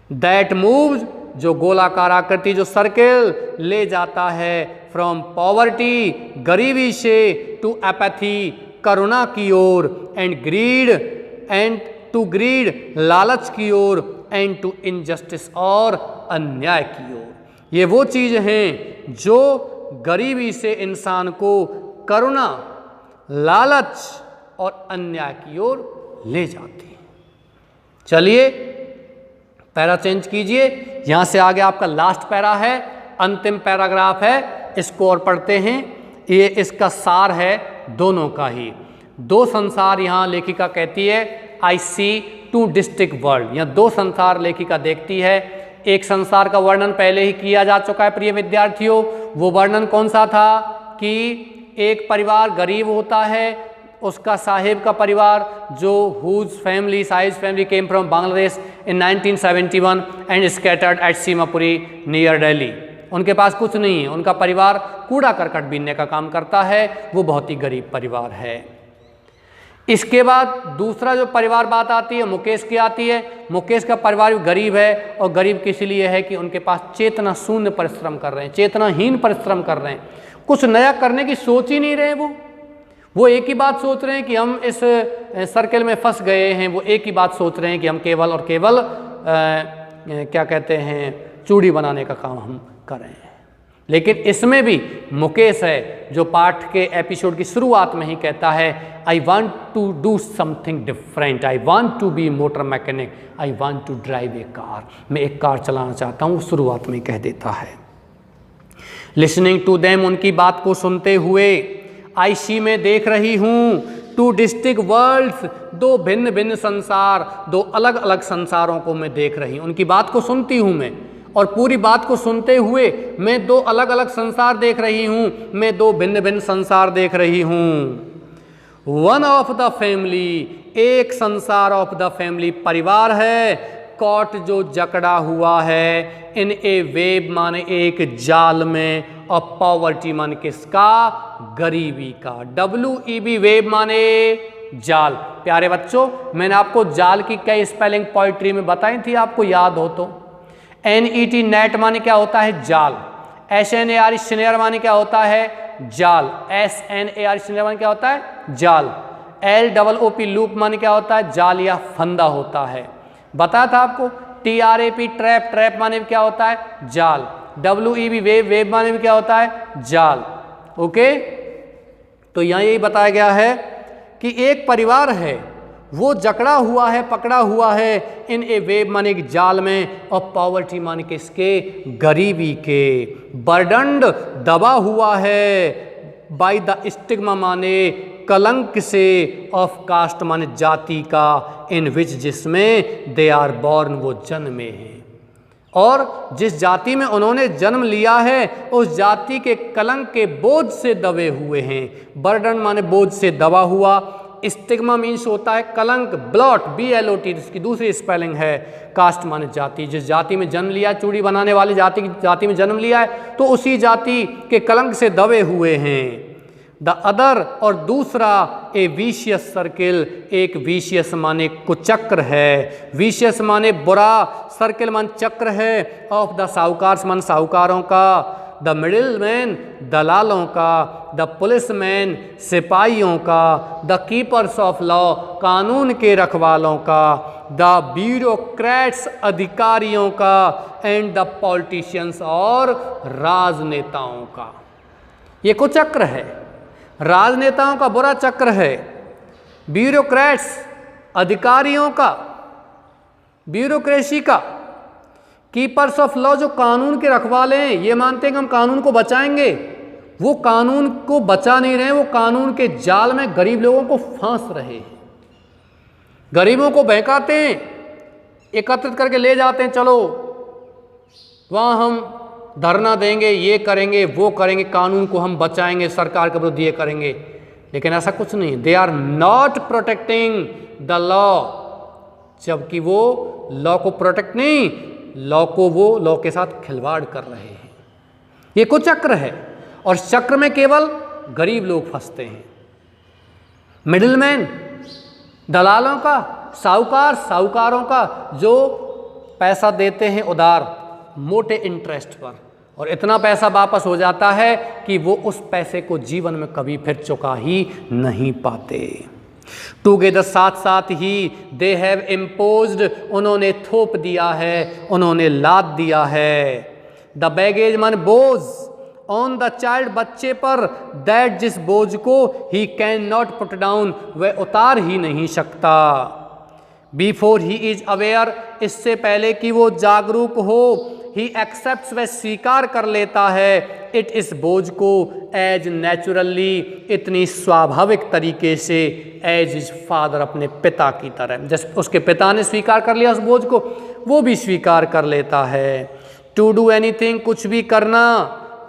दैट मूव्स, जो गोलाकार आकृति, जो सर्किल ले जाता है, फ्रॉम पॉवर्टी, गरीबी से, टू एपैथी, करुणा की ओर, and greed, and to greed, लालच की ओर, एंड टू इनजस्टिस, और अन्याय की ओर। ये वो चीज़ हैं जो गरीबी से इंसान को करुणा, लालच और अन्याय की ओर ले जाती है। चलिए पैरा चेंज कीजिए, यहाँ से आगे आपका लास्ट पैरा है, अंतिम पैराग्राफ है, इसको और पढ़ते हैं। ये इसका सार है दोनों का ही। दो संसार यहाँ लेखिका कहती है, आई सी टू डिस्टिंक्ट वर्ल्ड, यहाँ दो संसार लेखिका देखती है। एक संसार का वर्णन पहले ही किया जा चुका है प्रिय विद्यार्थियों। वो वर्णन कौन सा था कि एक परिवार गरीब होता है, उसका साहिब का परिवार जो whose family size family came from Bangladesh in 1971 and scattered at Seemapuri near Delhi. उनके पास कुछ नहीं है, उनका परिवार कूड़ा करकट बीनने का काम करता है, वो बहुत ही गरीब परिवार है। इसके बाद दूसरा जो परिवार बात आती है मुकेश की आती है। मुकेश का परिवार भी गरीब है, और गरीब किस लिए है कि उनके पास चेतना शून्य परिश्रम कर रहे हैं, चेतनाहीन परिश्रम कर रहे हैं, कुछ नया करने की सोच ही नहीं रहे। वो एक ही बात सोच रहे हैं कि हम इस सर्कल में फंस गए हैं। वो एक ही बात सोच रहे हैं कि हम केवल और केवल क्या कहते हैं चूड़ी बनाने का काम हम कर रहे हैं। लेकिन इसमें भी मुकेश है जो पाठ के एपिसोड की शुरुआत में ही कहता है I want to do something different, I want to be motor mechanic, I want to drive a car. मैं एक कार चलाना चाहता हूँ, शुरुआत में कह देता है। लिसनिंग टू देम, उनकी बात को सुनते हुए, आई सी में देख रही हूँ, टू डिस्टिंक्ट वर्ल्ड्स, दो भिन्न भिन्न संसार, दो अलग अलग संसारों को मैं देख रही हूँ। उनकी बात को सुनती हूँ मैं, और पूरी बात को सुनते हुए मैं दो अलग अलग संसार देख रही हूँ, मैं दो भिन्न भिन्न संसार देख रही हूँ। वन ऑफ द फैमिली, एक संसार ऑफ द फैमिली परिवार है, कॉट जो जकड़ा हुआ है, इन ए वेब माने एक जाल में, और पॉवर्टी माने किसका, गरीबी का। WEB वेब माने जाल। प्यारे बच्चों मैंने आपको जाल की कई स्पेलिंग पोइट्री में बताई थी, आपको याद हो तो। NET नेट माने क्या होता है, जाल। SNAR स्नेयर माने क्या होता है, जाल। SNAR स्नेयर माने क्या होता है, जाल। LOOP लूप माने क्या होता है, जाल या फंदा होता है। बताया था आपको। TRAP ट्रैप, ट्रैप माने क्या होता है, जाल। WEB वेव, वेव माने भी क्या होता है, जाल। ओके, तो यहाँ यही बताया गया है कि एक परिवार है वो जकड़ा हुआ है, पकड़ा हुआ है, इन ए वेब माने एक जाल में, और पॉवर्टी माने किसके, गरीबी के। बर्डन्ड दबा हुआ है, बाय द स्टिग्मा माने कलंक से, ऑफ कास्ट माने जाति का, इन विच जिसमें दे आर बॉर्न वो जन्मे हैं, और जिस जाति में उन्होंने जन्म लिया है उस जाति के कलंक के बोझ से दबे हुए हैं। बर्डन माने बोझ से दबा हुआ। स्टिग्मा मीन्स होता है कलंक, ब्लॉट, BLOT इसकी दूसरी स्पेलिंग है। कास्ट माने जाति, जिस जाति में जन्म लिया, चूड़ी बनाने वाली जाति में जन्म लिया है तो उसी जाति के कलंक से दबे हुए हैं। द अदर, और दूसरा, ए विशियस सर्किल, एक विशियस माने कुचक्र है। विशियस माने बुरा, सर्किल मान चक्र है, ऑफ द साहूकार मान साहूकारों का, द मिडिल मैन दलालों का, द पुलिसमैन सिपाहियों का, द कीपर्स ऑफ लॉ कानून के रखवालों का, द ब्यूरोक्रेट्स अधिकारियों का, एंड द पॉलिटिशियंस और राजनेताओं का। ये कुचक्र है, राजनेताओं का बुरा चक्र है, ब्यूरोक्रेट्स अधिकारियों का, ब्यूरोक्रेसी का, कीपर्स ऑफ लॉ जो कानून के रखवाले हैं, ये मानते हैं कि हम कानून को बचाएंगे, वो कानून को बचा नहीं रहे, वो कानून के जाल में गरीब लोगों को फांस रहे हैं, गरीबों को बहकाते हैं, एकत्रित करके ले जाते हैं, चलो वहाँ हम धरना देंगे, ये करेंगे, वो करेंगे, कानून को हम बचाएंगे, सरकार के विरुद्ध ये करेंगे। लेकिन ऐसा कुछ नहीं, they are not protecting the law, जबकि वो लॉ को प्रोटेक्ट नहीं, लॉ को वो लॉ के साथ खिलवाड़ कर रहे हैं। ये कुचक्र है, और चक्र में केवल गरीब लोग फंसते हैं। मिडिलमैन दलालों का, साहूकार साहूकारों का, जो पैसा देते हैं उधार मोटे इंटरेस्ट पर, और इतना पैसा वापस हो जाता है कि वो उस पैसे को जीवन में कभी फिर चुका ही नहीं पाते। टुगेदर साथ साथ ही, दे हैव इम्पोज्ड, उन्होंने थोप दिया है, उन्होंने लाद दिया है। द बैगेज मन बोझ, ऑन द चाइल्ड बच्चे पर, दैट जिस बोझ को he can not put down, वह उतार ही नहीं सकता। बिफोर ही इज अवेयर, इससे पहले कि वो जागरूक हो, ही एक्सेप्ट्स, वह स्वीकार कर लेता है, इट इस बोझ को, एज नेचुरली, इतनी स्वाभाविक तरीके से, एज इज फादर, अपने पिता की तरह। जैसे उसके पिता ने स्वीकार कर लिया उस बोझ को, वो भी स्वीकार कर लेता है। टू डू एनीथिंग, कुछ भी करना,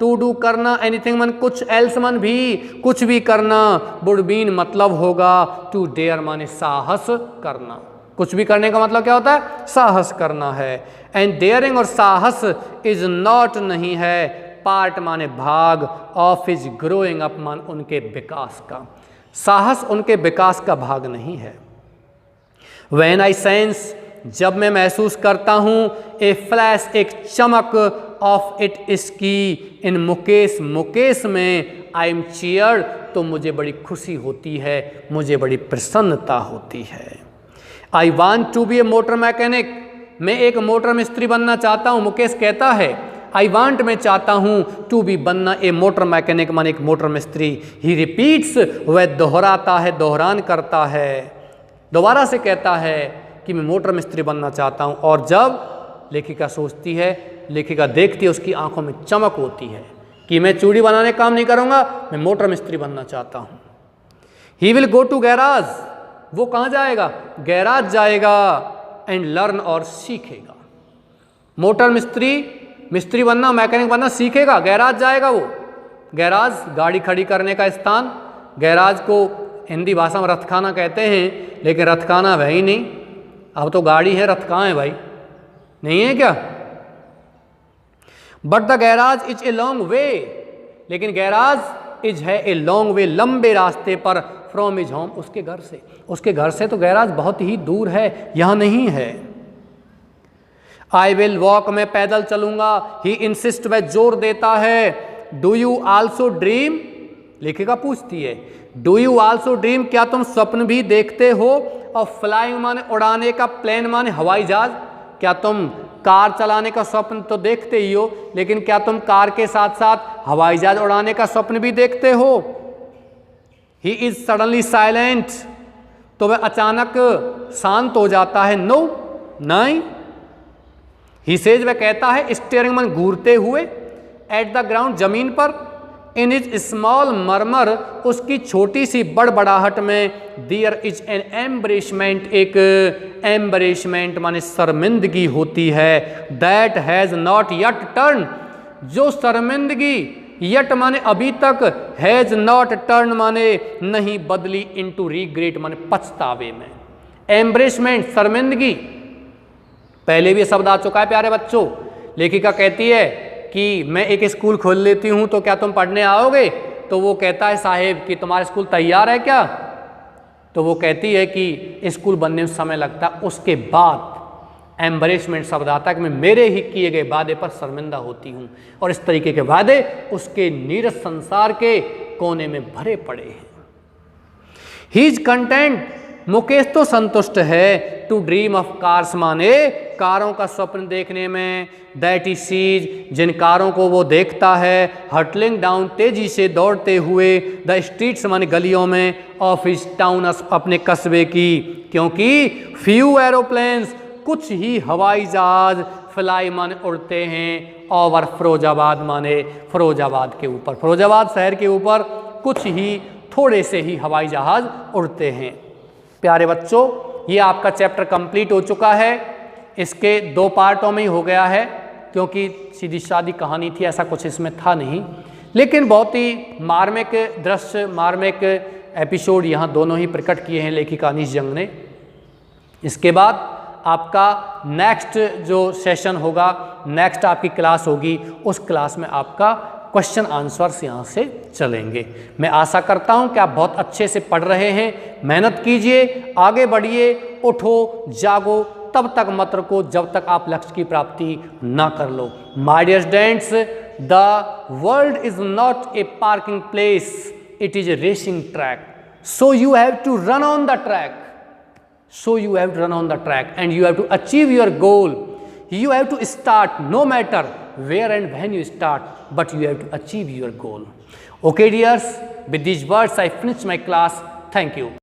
टू डू करना, एनीथिंग मन कुछ, एल्स मन भी, कुछ भी करना, वुड बीन मतलब होगा टू डेयर माने साहस करना। कुछ भी करने का मतलब क्या होता है? साहस करना है। एंड डेयरिंग और साहस इज नॉट नहीं है, पार्ट माने भाग, ऑफ इज ग्रोइंग अप मान उनके विकास का। साहस उनके विकास का भाग नहीं है। व्हेन आई सेंस, जब मैं महसूस करता हूँ, ए फ्लैश एक चमक, ऑफ इट इसकी, इन मुकेश मुकेश में, आई एम चीयर्ड तो मुझे बड़ी खुशी होती है, मुझे बड़ी प्रसन्नता होती है। I want to be a motor mechanic, मैं एक मोटर मिस्त्री बनना चाहता हूँ। मुकेश कहता है आई वांट, मैं चाहता हूँ, टू बी बनना ए मोटर मैकेनिक मान एक मोटर मिस्त्री। ही रिपीट्स, वह दोहराता है, दोहरान करता है, दोबारा से कहता है कि मैं मोटर मिस्त्री बनना चाहता हूँ। और जब लेखिका सोचती है, लेखिका देखती है, उसकी आंखों में चमक होती है कि मैं चूड़ी बनाने काम नहीं करूँगा, मैं मोटर मिस्त्री बनना चाहता हूँ। He will go to garage, वो कहाँ जाएगा? गैराज जाएगा। एंड लर्न और सीखेगा। मोटर मिस्त्री बनना, मैकेनिक बनना सीखेगा, गैराज जाएगा वो। गैराज गाड़ी खड़ी करने का स्थान, गैराज को हिंदी भाषा में रथखाना कहते हैं, लेकिन रथखाना है ही नहीं, अब तो गाड़ी है, रथ कहाँ है भाई? नहीं है क्या? But the garage is a long way, लेकिन गैराज इज है ए लॉन्ग वे, लंबे रास्ते पर, फ्रॉम इज होम, उसके घर से। उसके घर से तो गैराज बहुत ही दूर है, यहाँ नहीं है। आई विल वॉक, मैं पैदल चलूंगा। ही इंसिस्ट, वह जोर देता है। डू यू आल्सो ड्रीम, लेखिका पूछती है, डू यू आल्सो ड्रीम, क्या तुम स्वप्न भी देखते हो? और फ्लाइंग माने उड़ाने का, प्लेन माने हवाई जहाज, क्या तुम कार चलाने का स्वप्न तो देखते ही हो, लेकिन क्या तुम कार के साथ साथ हवाई जहाज उड़ाने का स्वप्न भी देखते हो? ही इज सडनली साइलेंट, तो वह अचानक शांत हो जाता है। नो, नहीं। ही सेज, वह कहता है, स्टीयरिंग मन घूरते हुए, एट द ग्राउंड, जमीन पर, इन इज स्मॉल मरमर, उसकी छोटी सी बड़बड़ाहट में, देयर इज एन एम्बरेशमेंट, एक एम्बरेशमेंट माने शर्मिंदगी होती है, that has not yet turn, जो शर्मिंदगी, यट माने अभी तक, हैज नॉट टर्न माने नहीं बदली, इनटू रिग्रेट माने पछतावे में। एम्बरेशमेंट, शर्मिंदगी, पहले भी ये शब्द आ चुका है प्यारे बच्चों। लेखिका कहती है कि मैं एक स्कूल खोल लेती हूँ तो क्या तुम पढ़ने आओगे? तो वो कहता है साहेब कि तुम्हारा स्कूल तैयार है क्या? तो वो कहती है कि स्कूल बनने में समय लगता है। उसके बाद एम्बरेसमेंट शब्द आता है कि मैं मेरे ही किए गए वादे पर शर्मिंदा होती हूँ, और इस तरीके के वादे उसके नीरस संसार के कोने में भरे पड़े हैं। ही इज कंटेंट, मुकेश तो संतुष्ट है, टू ड्रीम ऑफ कार्स माने कारों का स्वप्न देखने में, दैट ही सीज, जिन कारों को वो देखता है, हटलिंग डाउन, तेजी से दौड़ते हुए, द स्ट्रीट्स माने गलियों में, ऑफ हिज टाउन, अपने कस्बे की, क्योंकि फ्यू एरोप्लेन्स, कुछ ही हवाई जहाज, फ्लाई माने उड़ते हैं, ओवर फिरोजाबाद माने फिरोजाबाद के ऊपर, फिरोजाबाद शहर के ऊपर कुछ ही थोड़े से ही हवाई जहाज उड़ते हैं। प्यारे बच्चों, ये आपका चैप्टर कंप्लीट हो चुका है। इसके 2 पार्टों में ही हो गया है, क्योंकि सीधी सादी कहानी थी, ऐसा कुछ इसमें था नहीं, लेकिन बहुत ही मार्मिक दृश्य, मार्मिक एपिसोड यहाँ दोनों ही प्रकट किए हैं लेखिका अनीश जंग ने। इसके बाद आपका नेक्स्ट जो सेशन होगा, नेक्स्ट आपकी क्लास होगी, उस क्लास में आपका क्वेश्चन आंसर्स यहाँ से चलेंगे। मैं आशा करता हूँ कि आप बहुत अच्छे से पढ़ रहे हैं। मेहनत कीजिए, आगे बढ़िए, उठो, जागो, तब तक मत रुको जब तक आप लक्ष्य की प्राप्ति ना कर लो। My dear students, the world is not a parking place, it is a racing track, so you have to run on the track, so you have to run on the track and you have to achieve your goal. You have to start, no matter where and when you start, but you have to achieve your goal. Okay dears, with these words I finish my class. Thank you.